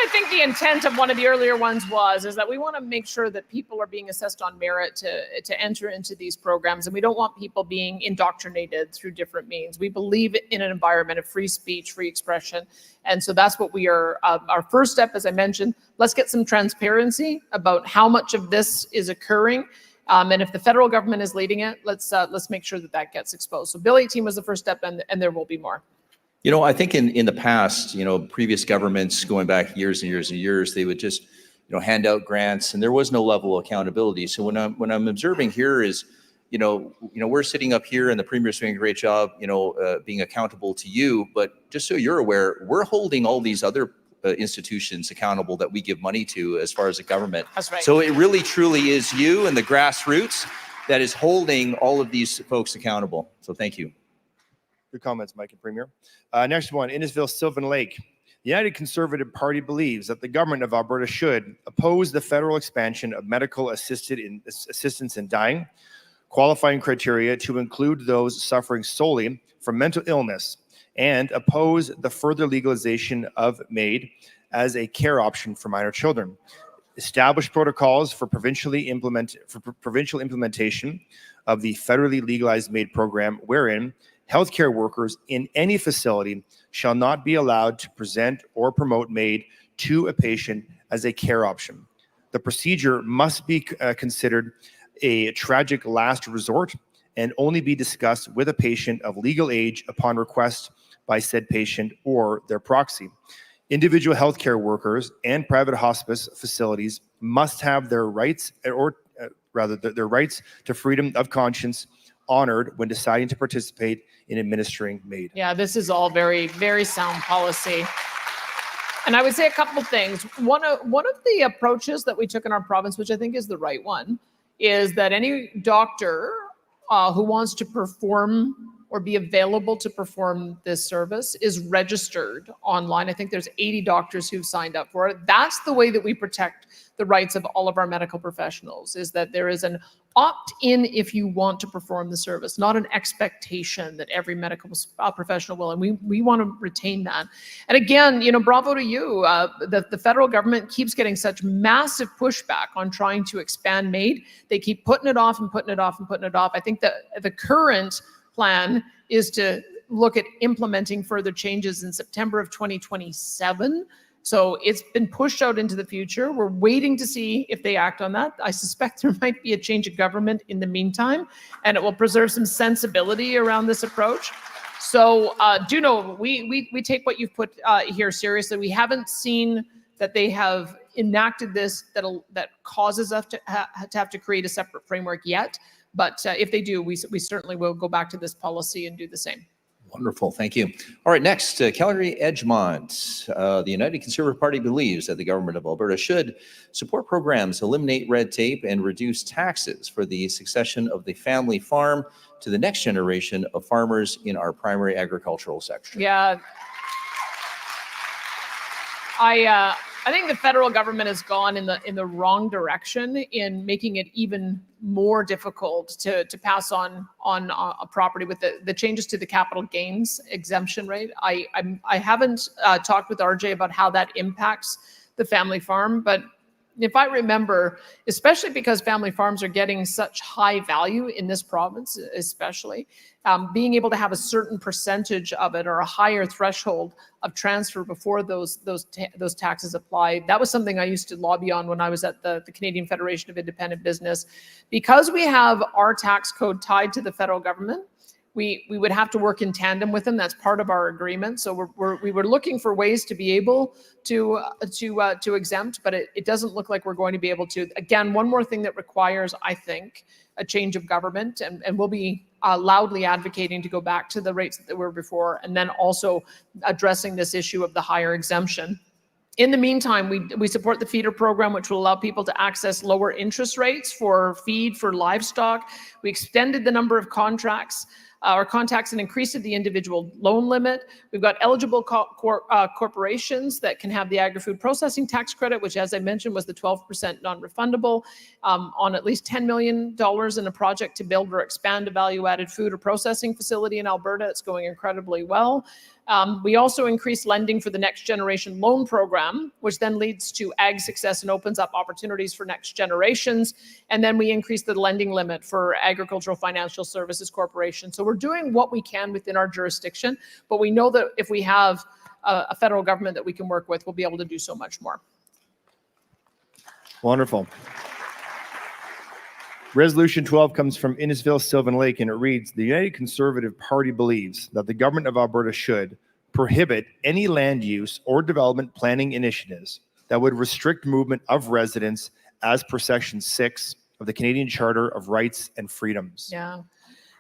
Speaker 1: think the intent of one of the earlier ones was, is that we want to make sure that people are being assessed on merit to enter into these programs, and we don't want people being indoctrinated through different means. We believe in an environment of free speech, free expression, and so that's what we are. Our first step, as I mentioned, let's get some transparency about how much of this is occurring. And if the federal government is leading it, let's make sure that gets exposed. So Bill 18 was the first step, and there will be more.
Speaker 2: You know, I think in the past, previous governments going back years and years and years, they would just, hand out grants, and there was no level of accountability. So when I'm observing here is, we're sitting up here and the Premier's doing a great job, being accountable to you. But just so you're aware, we're holding all these other institutions accountable that we give money to as far as the government.
Speaker 1: That's right.
Speaker 2: So it really truly is you and the grassroots that is holding all of these folks accountable. So thank you.
Speaker 3: Good comments, Mike and Premier. Next one, Innisfil Sylvan Lake. The United Conservative Party believes that the government of Alberta should oppose the federal expansion of medical assistance in dying, qualifying criteria to include those suffering solely from mental illness, and oppose the further legalization of MAID as a care option for minor children. Establish protocols for provincial implementation of the federally legalized MAID program, wherein healthcare workers in any facility shall not be allowed to present or promote MAID to a patient as a care option. The procedure must be considered a tragic last resort and only be discussed with a patient of legal age upon request by said patient or their proxy. Individual healthcare workers and private hospice facilities must have their rights, their rights to freedom of conscience honored when deciding to participate in administering MAID.
Speaker 1: Yeah, this is all very, very sound policy. And I would say a couple of things. One of the approaches that we took in our province, which I think is the right one, is that any doctor who wants to perform or be available to perform this service is registered online. I think there's 80 doctors who've signed up for it. That's the way that we protect the rights of all of our medical professionals, is that there is an opt-in if you want to perform the service, not an expectation that every medical professional will. And we want to retain that. And again, bravo to you. The federal government keeps getting such massive pushback on trying to expand MAID. They keep putting it off and putting it off and putting it off. I think that the current plan is to look at implementing further changes in September of 2027. So it's been pushed out into the future. We're waiting to see if they act on that. I suspect there might be a change of government in the meantime, and it will preserve some sensibility around this approach. So do know we take what you've put here seriously. We haven't seen that they have enacted this that causes us to have to create a separate framework yet. But if they do, we certainly will go back to this policy and do the same.
Speaker 2: Wonderful. Thank you. All right. Next, Calgary Edgemont. The United Conservative Party believes that the government of Alberta should support programs, eliminate red tape, and reduce taxes for the succession of the family farm to the next generation of farmers in our primary agricultural sector.
Speaker 1: Yeah. I think the federal government has gone in the wrong direction in making it even more difficult to pass on a property with the changes to the capital gains exemption rate. I haven't talked with RJ about how that impacts the family farm, but if I remember, especially because family farms are getting such high value in this province, especially, being able to have a certain percentage of it or a higher threshold of transfer before those taxes apply. That was something I used to lobby on when I was at the Canadian Federation of Independent Business. Because we have our tax code tied to the federal government, we would have to work in tandem with them. That's part of our agreement. So we were looking for ways to be able to exempt, but it doesn't look like we're going to be able to. Again, one more thing that requires, I think, a change of government, and we'll be loudly advocating to go back to the rates that were before, and then also addressing this issue of the higher exemption. In the meantime, we support the feeder program, which will allow people to access lower interest rates for feed for livestock. We extended the number of contacts and increased the individual loan limit. We've got eligible corporations that can have the agri-food processing tax credit, which, as I mentioned, was the 12% non-refundable on at least $10 million in a project to build or expand a value-added food or processing facility in Alberta. It's going incredibly well. We also increased lending for the Next Generation Loan Program, which then leads to ag success and opens up opportunities for next generations. And then we increased the lending limit for Agricultural Financial Services Corporation. So we're doing what we can within our jurisdiction, but we know that if we have a federal government that we can work with, we'll be able to do so much more.
Speaker 3: Wonderful. Resolution 12 comes from Innisfil, Sylvan Lake, and it reads, the United Conservative Party believes that the government of Alberta should prohibit any land use or development planning initiatives that would restrict movement of residents as per Section 6 of the Canadian Charter of Rights and Freedoms.
Speaker 1: Yeah.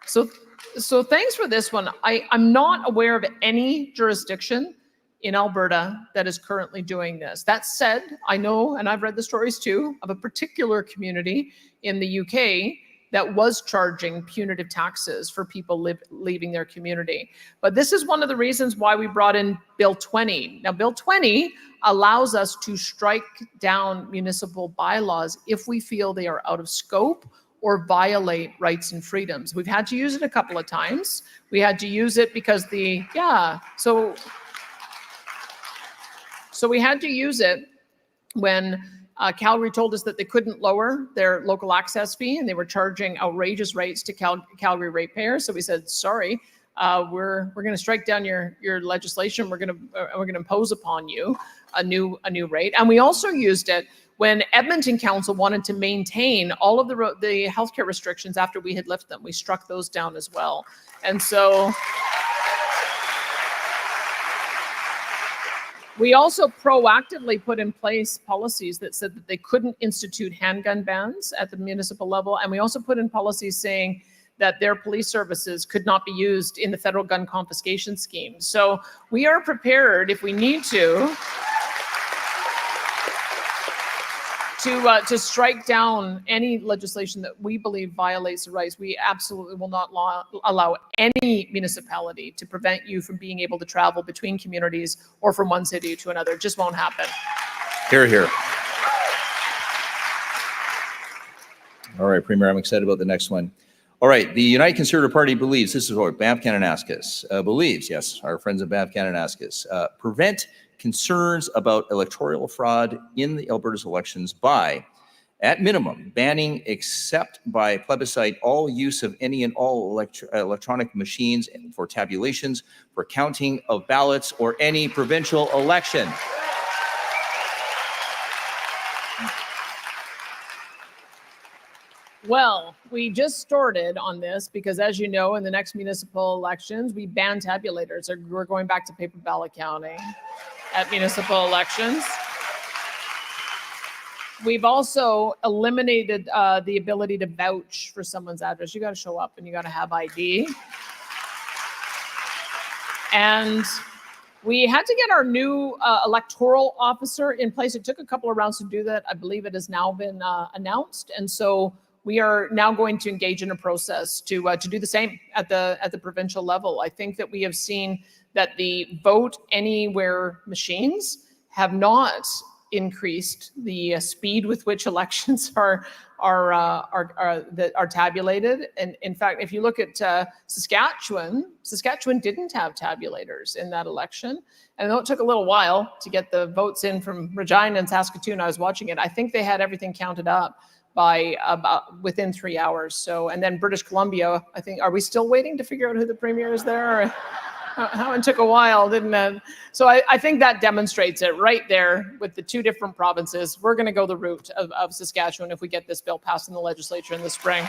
Speaker 1: So thanks for this one. I'm not aware of any jurisdiction in Alberta that is currently doing this. That said, I know, and I've read the stories too, of a particular community in the UK that was charging punitive taxes for people leaving their community. But this is one of the reasons why we brought in Bill 20. Now, Bill 20 allows us to strike down municipal bylaws if we feel they are out of scope or violate rights and freedoms. We've had to use it a couple of times. We had to use it because So we had to use it when Calgary told us that they couldn't lower their local access fee and they were charging outrageous rates to Calgary ratepayers. So we said, sorry, we're going to strike down your legislation. We're going to impose upon you a new rate. And we also used it when Edmonton Council wanted to maintain all of the healthcare restrictions after we had lifted them. We struck those down as well. And so we also proactively put in place policies that said that they couldn't institute handgun bans at the municipal level. And we also put in policies saying that their police services could not be used in the federal gun confiscation scheme. So we are prepared, if we need to strike down any legislation that we believe violates the rights. We absolutely will not allow any municipality to prevent you from being able to travel between communities or from one city to another. It just won't happen.
Speaker 2: Hear, hear. All right, Premier, I'm excited about the next one. All right, the United Conservative Party believes, this is what Banff Kananaskis believes, yes, our friends at Banff Kananaskis, prevent concerns about electoral fraud in the Alberta's elections by, at minimum, banning except by plebiscite all use of any and all electronic machines for tabulations, for counting of ballots, or any provincial election.
Speaker 1: Well, we just started on this because, as you know, in the next municipal elections, we ban tabulators. We're going back to paper ballot counting at municipal elections. We've also eliminated the ability to vouch for someone's address. You got to show up and you got to have ID. And we had to get our new electoral officer in place. It took a couple of rounds to do that. I believe it has now been announced. And so we are now going to engage in a process to do the same at the provincial level. I think that we have seen that the vote anywhere machines have not increased the speed with which elections are tabulated. And in fact, if you look at Saskatchewan didn't have tabulators in that election. And though it took a little while to get the votes in from Regina and Saskatoon, I was watching it. I think they had everything counted up by about within 3 hours. So, and then British Columbia, I think, are we still waiting to figure out who the premier is there? Or, how it took a while, didn't it? So I think that demonstrates it right there with the two different provinces. We're going to go the route of Saskatchewan if we get this bill passed in the legislature in the spring.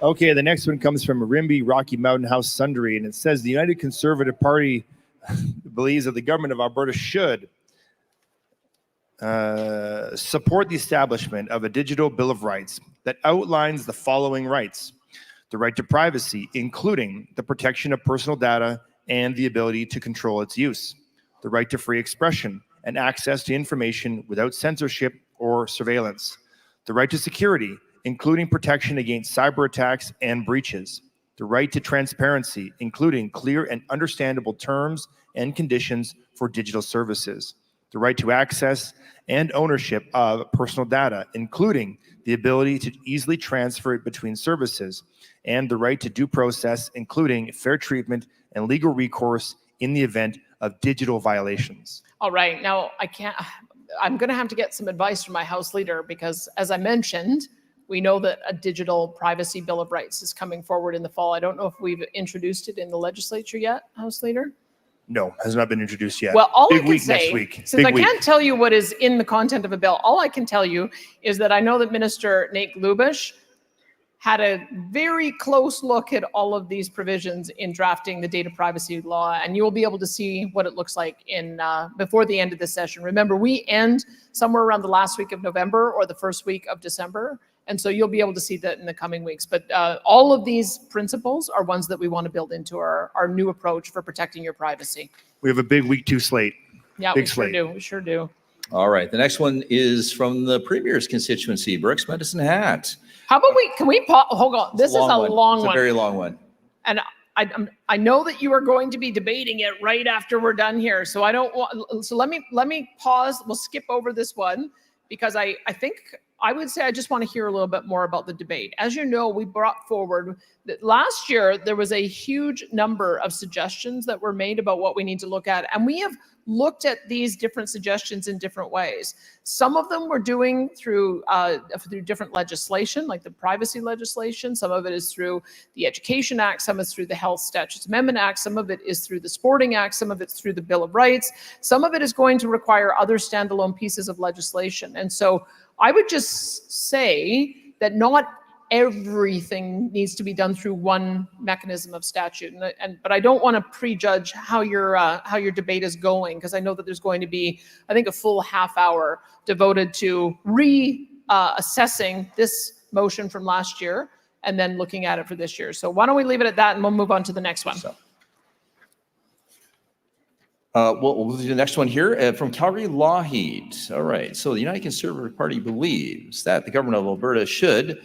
Speaker 3: Okay, the next one comes from Rimbey Rocky Mountain House Sundry, and it says the United Conservative Party believes that the government of Alberta should support the establishment of a digital Bill of Rights that outlines the following rights: the right to privacy, including the protection of personal data and the ability to control its use; the right to free expression and access to information without censorship or surveillance; the right to security, including protection against cyber attacks and breaches; the right to transparency, including clear and understandable terms and conditions for digital services; the right to access and ownership of personal data, including the ability to easily transfer it between services; and the right to due process, including fair treatment and legal recourse in the event of digital violations.
Speaker 1: All right, now I'm going to have to get some advice from my House Leader because, as I mentioned, we know that a digital privacy Bill of Rights is coming forward in the fall. I don't know if we've introduced it in the legislature yet, House Leader.
Speaker 3: No, has not been introduced yet.
Speaker 1: Well, all
Speaker 3: Big
Speaker 1: I can
Speaker 3: week
Speaker 1: say,
Speaker 3: next week.
Speaker 1: since
Speaker 3: Big
Speaker 1: I
Speaker 3: week.
Speaker 1: can't tell you what is in the content of a bill, all I can tell you is that I know that Minister Nate Glubish had a very close look at all of these provisions in drafting the data privacy law, and you will be able to see what it looks like in before the end of this session. Remember, we end somewhere around the last week of November or the first week of December, and so you'll be able to see that in the coming weeks. But all of these principles are ones that we want to build into our new approach for protecting your privacy.
Speaker 3: We have a big week 2 slate.
Speaker 1: Yeah,
Speaker 3: Big
Speaker 1: we
Speaker 3: slate.
Speaker 1: sure do. We sure do.
Speaker 2: All right. The next one is from the Premier's constituency, Brooks Medicine Hat.
Speaker 1: How about can we pause? Hold on. This is a long
Speaker 2: It's
Speaker 1: one.
Speaker 2: a very long one.
Speaker 1: And I know that you are going to be debating it right after we're done here. So I don't want, so let me pause. We'll skip over this one because I think I would say I just want to hear a little bit more about the debate. As you know, we brought forward that last year there was a huge number of suggestions that were made about what we need to look at. And we have looked at these different suggestions in different ways. Some of them we're doing through different legislation, like the privacy legislation. Some of it is through the Education Act. Some is through the Health Statutes Amendment Act. Some of it is through the Sporting Act. Some of it's through the Bill of Rights. Some of it is going to require other standalone pieces of legislation. And so I would just say that not everything needs to be done through one mechanism of statute, but I don't want to prejudge how your debate is going, because I know that there's going to be, I think, a full half hour devoted to assessing this motion from last year and then looking at it for this year. So why don't we leave it at that and we'll move on to the next one.
Speaker 2: We'll do the next one here from Calgary Lougheed. All right. So the United Conservative Party believes that the government of Alberta should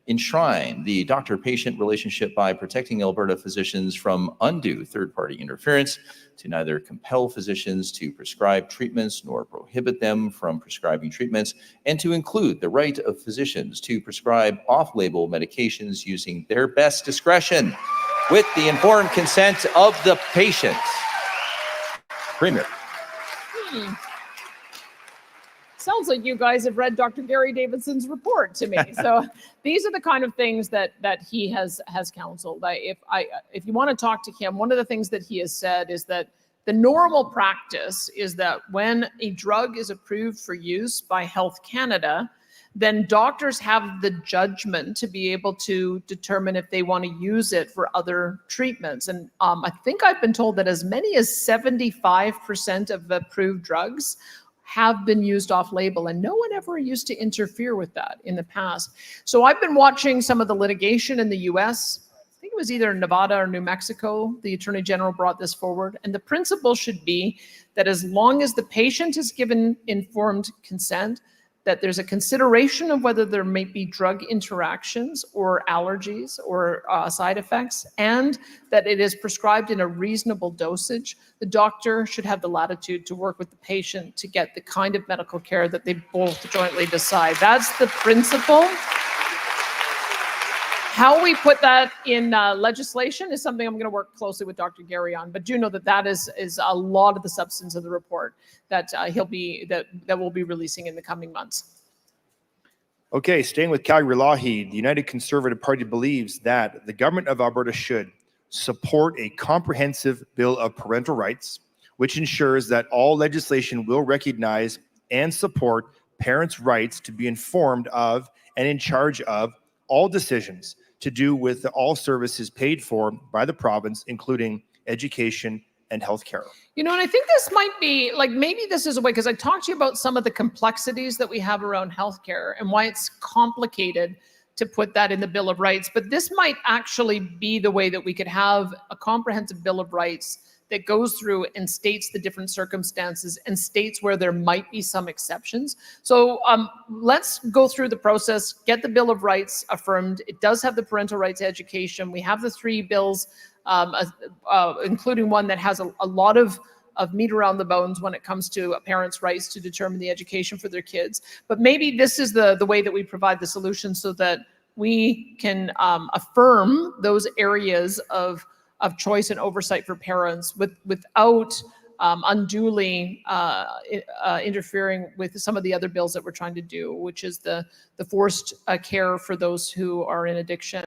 Speaker 2: enshrine the doctor-patient relationship by protecting Alberta physicians from undue third-party interference, to neither compel physicians to prescribe treatments nor prohibit them from prescribing treatments, and to include the right of physicians to prescribe off-label medications using their best discretion with the informed consent of the patient. Premier.
Speaker 1: Sounds like you guys have read Dr. Gary Davidson's report to me. So these are the kind of things that he has counseled. If you want to talk to him, one of the things that he has said is that The normal practice is that when a drug is approved for use by Health Canada, then doctors have the judgment to be able to determine if they want to use it for other treatments. And I think I've been told that as many as 75% of approved drugs have been used off-label, and no one ever used to interfere with that in the past. So I've been watching some of the litigation in the US. I think it was either Nevada or New Mexico. The Attorney General brought this forward. And the principle should be that as long as the patient is given informed consent, that there's a consideration of whether there may be drug interactions or allergies or side effects, and that it is prescribed in a reasonable dosage, the doctor should have the latitude to work with the patient to get the kind of medical care that they both jointly decide. That's the principle. How we put that in legislation is something I'm going to work closely with Dr. Gary on, but do know that that is a lot of the substance of the report that that we'll be releasing in the coming months.
Speaker 3: Okay, staying with Calgary-Lougheed, the United Conservative Party believes that the government of Alberta should support a comprehensive bill of parental rights, which ensures that all legislation will recognize and support parents' rights to be informed of and in charge of all decisions to do with all services paid for by the province, including education and healthcare.
Speaker 1: You know, and I think this might be, like, maybe this is a way, because I talked to you about some of the complexities that we have around healthcare and why it's complicated to put that in the Bill of Rights. But this might actually be the way that we could have a comprehensive Bill of Rights that goes through and states the different circumstances and states where there might be some exceptions. So let's go through the process, get the Bill of Rights affirmed. It does have the parental rights education. We have the 3 bills, including one that has a lot of meat around the bones when it comes to a parent's rights to determine the education for their kids. But maybe this is the way that we provide the solution so that we can affirm those areas of choice and oversight for parents without unduly interfering with some of the other bills that we're trying to do, which is the forced care for those who are in addiction,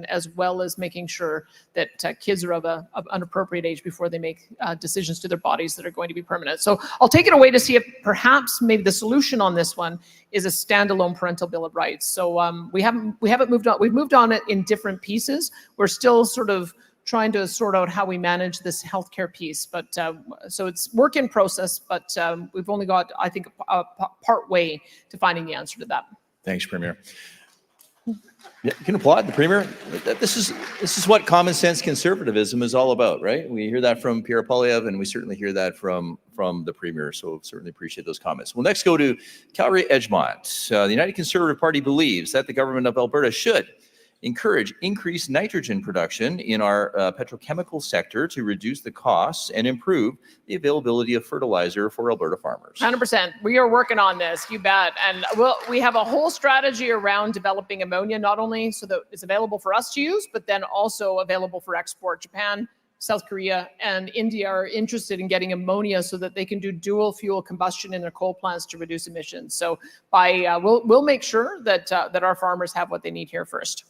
Speaker 1: as well as making sure that kids are of an appropriate age before they make decisions to their bodies that are going to be permanent. So I'll take it away to see if perhaps maybe the solution on this one is a standalone parental Bill of Rights. So we haven't moved on. We've moved on it in different pieces. We're still sort of trying to sort out how we manage this healthcare piece, but so it's work in process. But we've only got, I think, part way to finding the answer to that.
Speaker 2: Thanks, Premier. Yeah, you can applaud the Premier. This is what common sense conservatism is all about, right? We hear that from Pierre Poilievre, and we certainly hear that from the Premier. So certainly appreciate those comments. We'll next go to Calgary-Edgemont. The United Conservative Party believes that the government of Alberta should encourage increased nitrogen production in our petrochemical sector to reduce the costs and improve the availability of fertilizer for Alberta farmers.
Speaker 1: 100%. We are working on this, you bet. And we have a whole strategy around developing ammonia, not only so that it's available for us to use, but then also available for export. Japan, South Korea, and India are interested in getting ammonia so that they can do dual fuel combustion in their coal plants to reduce emissions. So we'll make sure that our farmers have what they need here first.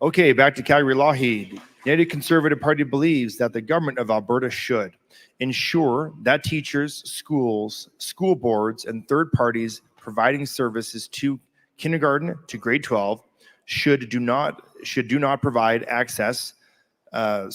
Speaker 3: Okay, back to Calgary-Lougheed. The United Conservative Party believes that the government of Alberta should ensure that teachers, schools, school boards, and third parties providing services to kindergarten to grade 12 do not provide access to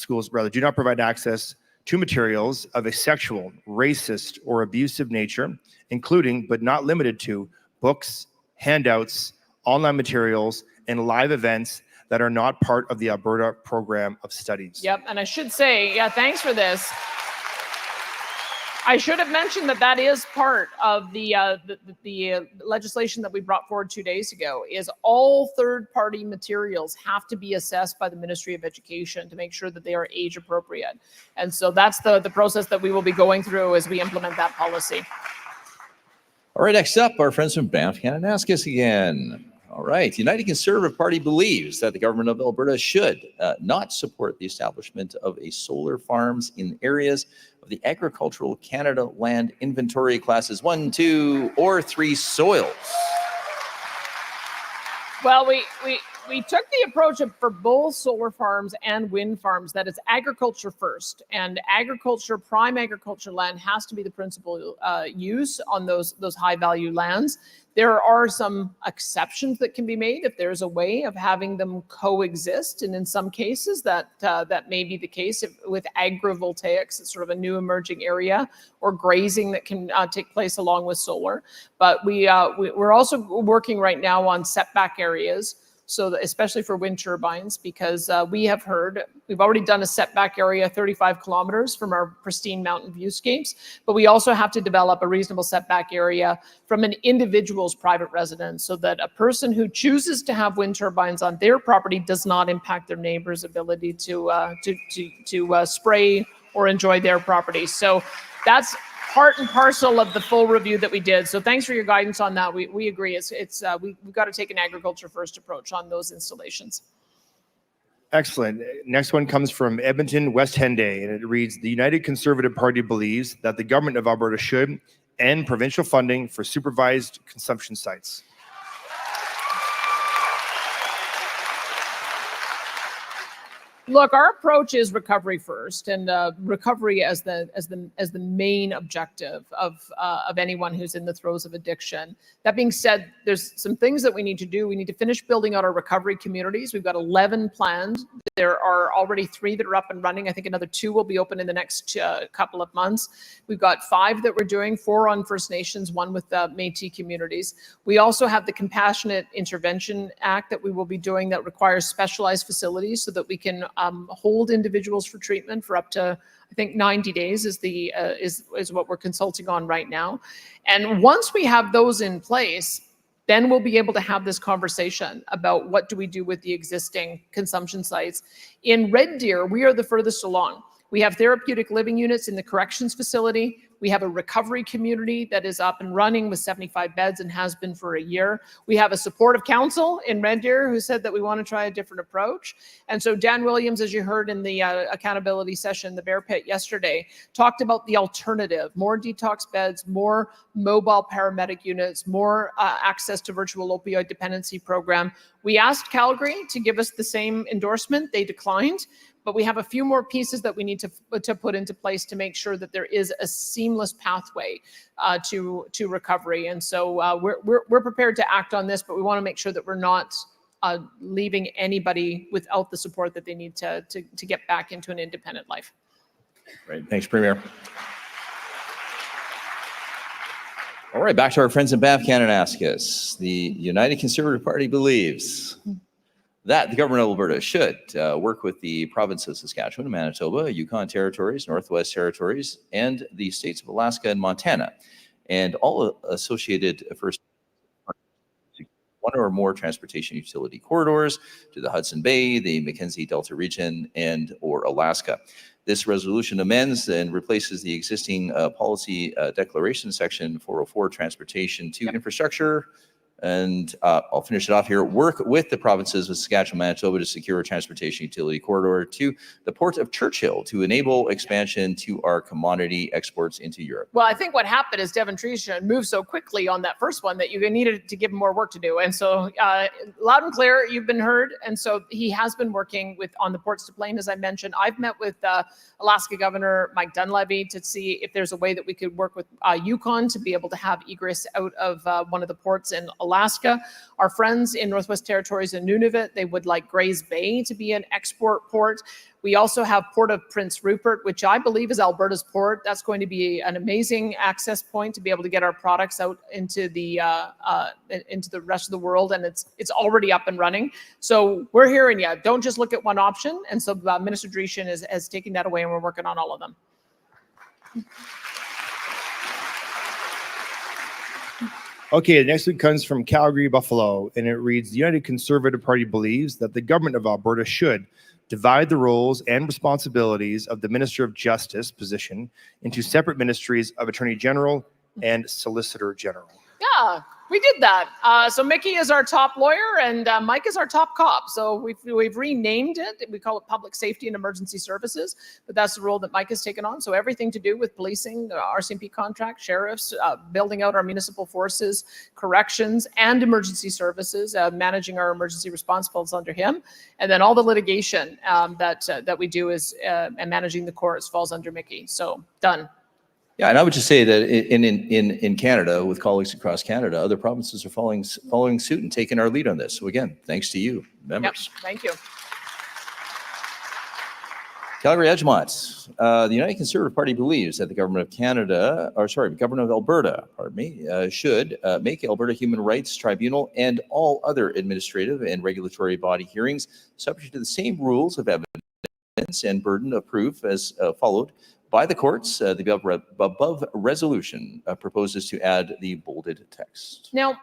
Speaker 3: materials of a sexual, racist, or abusive nature, including but not limited to books, handouts, online materials, and live events that are not part of the Alberta Program of Studies.
Speaker 1: Yep, and I should say, yeah, thanks for this. I should have mentioned that is part of the legislation that we brought forward 2 days ago, is all third-party materials have to be assessed by the Ministry of Education to make sure that they are age appropriate. And so that's the process that we will be going through as we implement that policy.
Speaker 2: All right, next up, our friends from Banff Kananaskis again. All right. The United Conservative Party believes that the government of Alberta should not support the establishment of a solar farms in areas of the Agricultural Canada Land Inventory Classes 1, 2, or 3 soils.
Speaker 1: Well, we took the approach of, for both solar farms and wind farms, that it's agriculture first, and agriculture, prime agriculture land has to be the principal use on those high value lands. There are some exceptions that can be made if there's a way of having them coexist, and in some cases that may be the case with agrivoltaics. It's sort of a new emerging area, or grazing that can take place along with solar. But we're also working right now on setback areas, so that, especially for wind turbines, because we've already done a setback area 35 kilometers from our pristine mountain viewscapes, but we also have to develop a reasonable setback area from an individual's private residence, so that a person who chooses to have wind turbines on their property does not impact their neighbor's ability to spray or enjoy their property. So that's part and parcel of the full review that we did. So thanks for your guidance on that. We agree. We've got to take an agriculture first approach on those installations.
Speaker 3: Excellent. Next one comes from Edmonton, West Henday, and it reads, the United Conservative Party believes that the government of Alberta should end provincial funding for supervised consumption sites.
Speaker 1: Look, our approach is recovery first, and recovery as the main objective of anyone who's in the throes of addiction. That being said, there's some things that we need to do. We need to finish building out our recovery communities. We've got 11 planned. There are already 3 that are up and running. I think another 2 will be open in the next couple of months. We've got 5 that we're doing, 4 on First Nations, 1 with Métis communities. We also have the Compassionate Intervention Act that we will be doing that requires specialized facilities so that we can hold individuals for treatment for up to, I think, 90 days is what we're consulting on right now. And once we have those in place, then we'll be able to have this conversation about what do we do with the existing consumption sites. In Red Deer, we are the furthest along. We have therapeutic living units in the corrections facility. We have a recovery community that is up and running with 75 beds and has been for a year. We have a supportive council in Red Deer who said that we want to try a different approach. And so Dan Williams, as you heard in the accountability session, the Bear Pit yesterday, talked about the alternative: more detox beds, more mobile paramedic units, more access to virtual opioid dependency program. We asked Calgary to give us the same endorsement. They declined. But we have a few more pieces that we need to put into place to make sure that there is a seamless pathway to recovery. And so we're prepared to act on this, but we want to make sure that we're not leaving anybody without the support that they need to get back into an independent life.
Speaker 2: Great. Thanks, Premier. All right, back to our friends in Banff, Kananaskis. The United Conservative Party believes that the government of Alberta should work with the provinces of Saskatchewan, Manitoba, Yukon Territories, Northwest Territories, and the states of Alaska and Montana, and all associated First one or more transportation utility corridors to the Hudson Bay, the Mackenzie Delta region, and or Alaska. This resolution amends and replaces the existing policy declaration section 404, transportation to infrastructure. And I'll finish it off here. Work with the provinces of Saskatchewan, Manitoba to secure a transportation utility corridor to the port of Churchill to enable expansion to our commodity exports into Europe.
Speaker 1: Well, I think what happened is Devon Treason moved so quickly on that first one that you needed to give him more work to do. And so loud and clear, you've been heard. And so he has been working on the ports to plane, as I mentioned. I've met with Alaska Governor Mike Dunleavy to see if there's a way that we could work with Yukon to be able to have egress out of one of the ports in Alaska. Our friends in Northwest Territories and Nunavut, they would like Grays Bay to be an export port. We also have Port of Prince Rupert, which I believe is Alberta's port. That's going to be an amazing access point to be able to get our products out into the rest of the world, and it's already up and running. So we're hearing you. Don't just look at one option. And so Minister Dreeshen has taken that away, and we're working on all of them.
Speaker 3: Okay, the next one comes from Calgary, Buffalo, and it reads, the United Conservative Party believes that the government of Alberta should divide the roles and responsibilities of the Minister of Justice position into separate ministries of Attorney General and Solicitor General.
Speaker 1: Yeah, we did that. So Mickey is our top lawyer and Mike is our top cop. So we've renamed it. We call it Public Safety and Emergency Services, but that's the role that Mike has taken on. So everything to do with policing, RCMP contract, sheriffs, building out our municipal forces, corrections, and emergency services, managing our emergency response falls under him. And then all the litigation that we do is and managing the courts falls under Mickey. So done.
Speaker 2: Yeah, and I would just say that in Canada, with colleagues across Canada, other provinces are following suit and taking our lead on this. So again, thanks to you, members.
Speaker 1: Yep, thank you.
Speaker 2: Calgary Edgemont. The United Conservative Party believes that the government of Alberta, should make Alberta Human Rights Tribunal and all other administrative and regulatory body hearings subject to the same rules of evidence and burden of proof as followed by the courts. The above resolution proposes to add the bolded text.
Speaker 1: Now,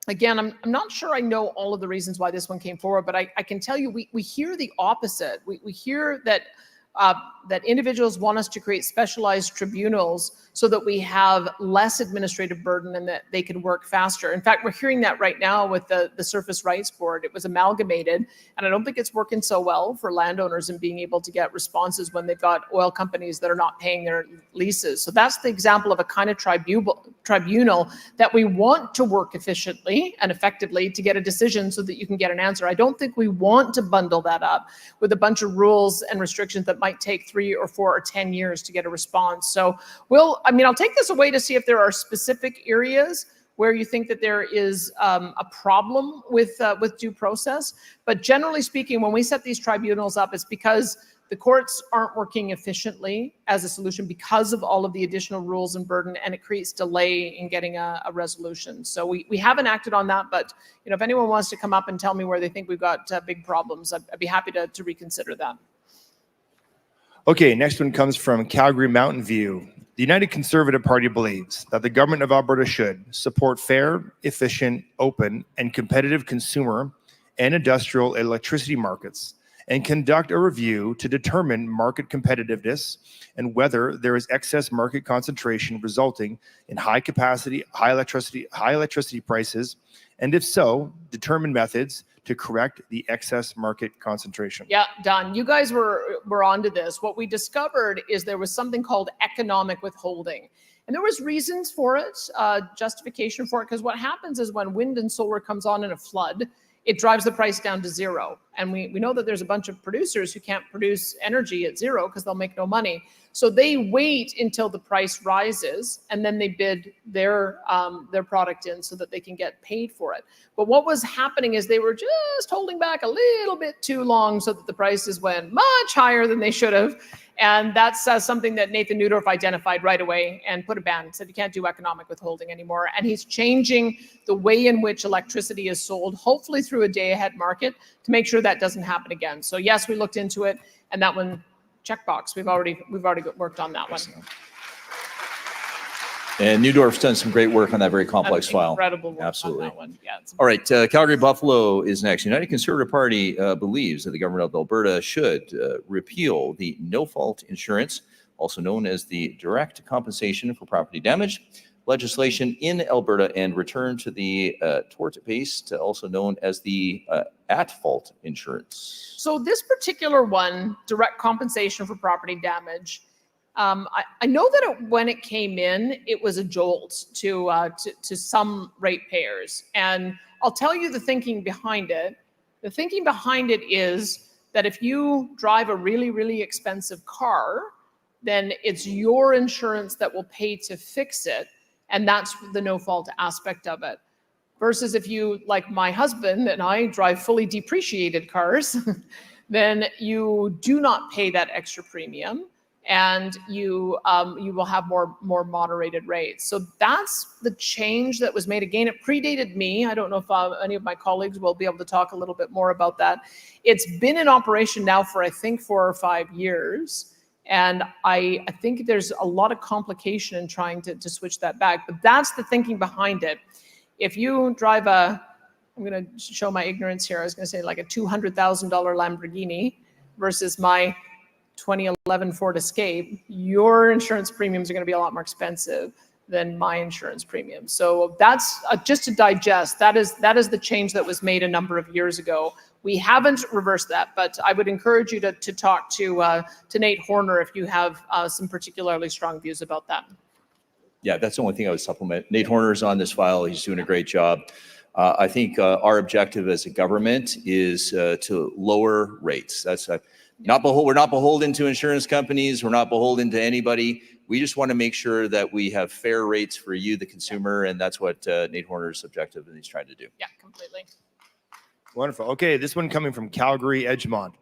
Speaker 1: again, I'm not sure I know all of the reasons why this one came forward, but I can tell you we hear the opposite. We hear that that individuals want us to create specialized tribunals so that we have less administrative burden and that they can work faster. In fact, we're hearing that right now with the Surface Rights Board. It was amalgamated, and I don't think it's working so well for landowners in being able to get responses when they've got oil companies that are not paying their leases. So that's the example of a kind of tribunal that we want to work efficiently and effectively to get a decision so that you can get an answer. I don't think we want to bundle that up with a bunch of rules and restrictions that might take 3 or 4 or 10 years to get a response. So I'll take this away to see if there are specific areas where you think that there is a problem with due process. But generally speaking, when we set these tribunals up, it's because the courts aren't working efficiently as a solution because of all of the additional rules and burden, and it creates delay in getting a resolution. So we haven't acted on that, but if anyone wants to come up and tell me where they think we've got big problems, I'd be happy to reconsider that.
Speaker 3: Okay, next one comes from Calgary Mountain View. The United Conservative Party believes that the government of Alberta should support fair, efficient, open, and competitive consumer and industrial electricity markets and conduct a review to determine market competitiveness and whether there is excess market concentration resulting in high electricity prices, and if so, determine methods to correct the excess market concentration.
Speaker 1: Yeah, done. You guys were onto this. What we discovered is there was something called economic withholding. And there was reasons for it, justification for it, because what happens is when wind and solar comes on in a flood, it drives the price down to zero. And we know that there's a bunch of producers who can't produce energy at zero because they'll make no money. So they wait until the price rises and then they bid their product in so that they can get paid for it. But what was happening is they were just holding back a little bit too long so that the prices went much higher than they should have. And that's something that Nathan Neudorf identified right away and put a ban, said you can't do economic withholding anymore. And he's changing the way in which electricity is sold, hopefully through a day-ahead market, to make sure that doesn't happen again. So yes, we looked into it, and that one, checkbox. We've already worked on that one.
Speaker 2: And Neudorf's done some great work on that very complex file.
Speaker 1: Incredible work.
Speaker 2: Absolutely.
Speaker 1: On that one. Yeah.
Speaker 2: All right, Calgary Buffalo is next. United Conservative Party believes that the government of Alberta should repeal the no-fault insurance, also known as the direct compensation for property damage legislation in Alberta, and return to the tort-based, also known as the at-fault insurance.
Speaker 1: So this particular one, direct compensation for property damage, I know that when it came in, it was a jolt to some ratepayers. And I'll tell you the thinking behind it. The thinking behind it is that if you drive a really, really expensive car, then it's your insurance that will pay to fix it. And that's the no-fault aspect of it. Versus if you, like my husband and I, drive fully depreciated cars, then you do not pay that extra premium, and you will have more moderated rates. So that's the change that was made. Again, it predated me. I don't know if any of my colleagues will be able to talk a little bit more about that. It's been in operation now for, I think, 4 or 5 years. And I think there's a lot of complication in trying to switch that back. But that's the thinking behind it. If you drive I'm going to show my ignorance here. I was going to say like a $200,000 Lamborghini versus my 2011 Ford Escape, your insurance premiums are going to be a lot more expensive. than my insurance premium. So that's just to digest. That is the change that was made a number of years ago. We haven't reversed that, but I would encourage you to talk to Nate Horner if you have some particularly strong views about that.
Speaker 2: Yeah, that's the only thing I would supplement. Nate Horner is on this file. He's doing a great job. I think our objective as a government is to lower rates. That's we're not beholden to insurance companies. We're not beholden to anybody. We just want to make sure that we have fair rates for you, the consumer, and that's what Nate Horner's objective and he's trying to do.
Speaker 1: Yeah, completely.
Speaker 3: Wonderful. Okay, this one coming from Calgary Edgemont.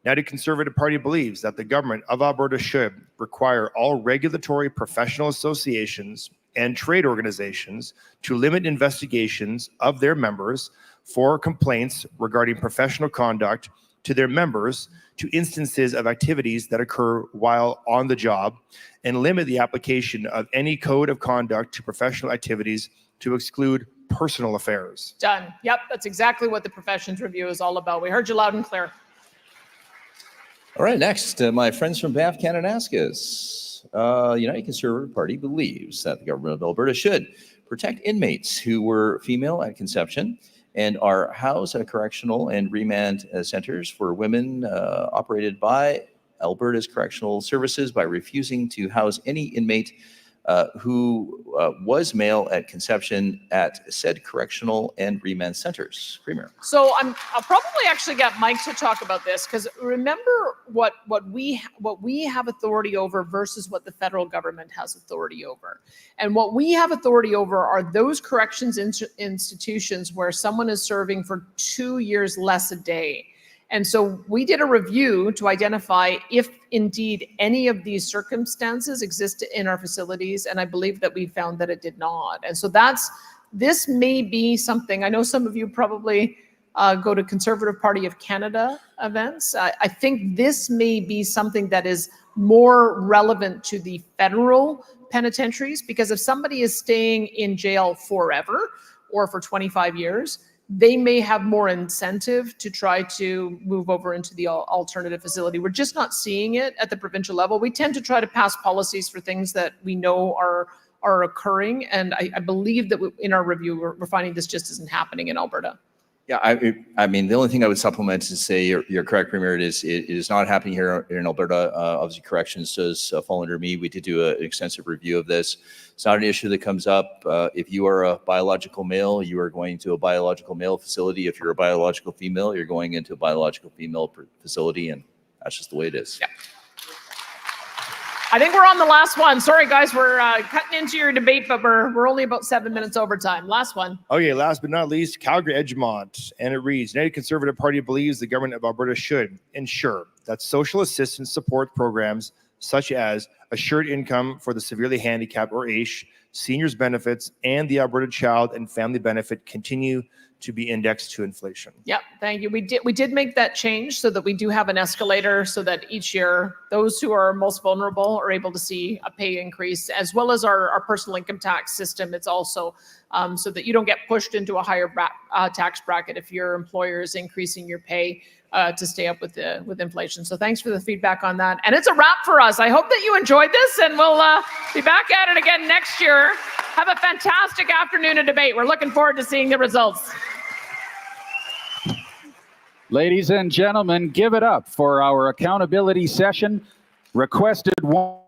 Speaker 3: United Conservative Party believes that the government of Alberta should require all regulatory professional associations and trade organizations to limit investigations of their members for complaints regarding professional conduct to their members to instances of activities that occur while on the job, and limit the application of any code of conduct to professional activities to exclude personal affairs.
Speaker 1: Done. Yep, that's exactly what the Professions Review is all about. We heard you loud and clear.
Speaker 2: All right, next, my friends from Banff Kananaskis. United Conservative Party believes that the government of Alberta should protect inmates who were female at conception and are housed at correctional and remand centers for women operated by Alberta's Correctional Services by refusing to house any inmate who was male at conception at said correctional and remand centers. Premier.
Speaker 1: So I'll probably actually get Mike to talk about this, because remember what we have authority over versus what the federal government has authority over. And what we have authority over are those corrections institutions where someone is serving for 2 years less a day. And so we did a review to identify if indeed any of these circumstances exist in our facilities. And I believe that we found that it did not. And so this may be something, I know some of you probably go to Conservative Party of Canada events. I think this may be something that is more relevant to the federal penitentiaries, because if somebody is staying in jail forever or for 25 years, they may have more incentive to try to move over into the alternative facility. We're just not seeing it at the provincial level. We tend to try to pass policies for things that we know are occurring. And I believe that in our review, we're finding this just isn't happening in Alberta.
Speaker 2: Yeah, I mean, the only thing I would supplement is to say you're correct, Premier. It is not happening here in Alberta. Obviously, corrections does fall under me. We did do an extensive review of this. It's not an issue that comes up. If you are a biological male, you are going to a biological male facility. If you're a biological female, you're going into a biological female facility, and that's just the way it is.
Speaker 1: Yeah. I think we're on the last one. Sorry, guys, we're cutting into your debate, but we're only about 7 minutes over time. Last one.
Speaker 3: Okay, last but not least, Calgary Edgemont. And it reads, United Conservative Party believes the government of Alberta should ensure that social assistance support programs such as Assured Income for the Severely Handicapped, or AISH, Seniors Benefits, and the Alberta Child and Family Benefit continue to be indexed to inflation.
Speaker 1: Yep, thank you. We did make that change so that we do have an escalator, so that each year those who are most vulnerable are able to see a pay increase, as well as our personal income tax system. It's also so that you don't get pushed into a higher tax bracket if your employer is increasing your pay to stay up with inflation. So thanks for the feedback on that. And it's a wrap for us. I hope that you enjoyed this, and we'll be back at it again next year. Have a fantastic afternoon of debate. We're looking forward to seeing the results.
Speaker 4: Ladies and gentlemen, give it up for our accountability session. Requested one.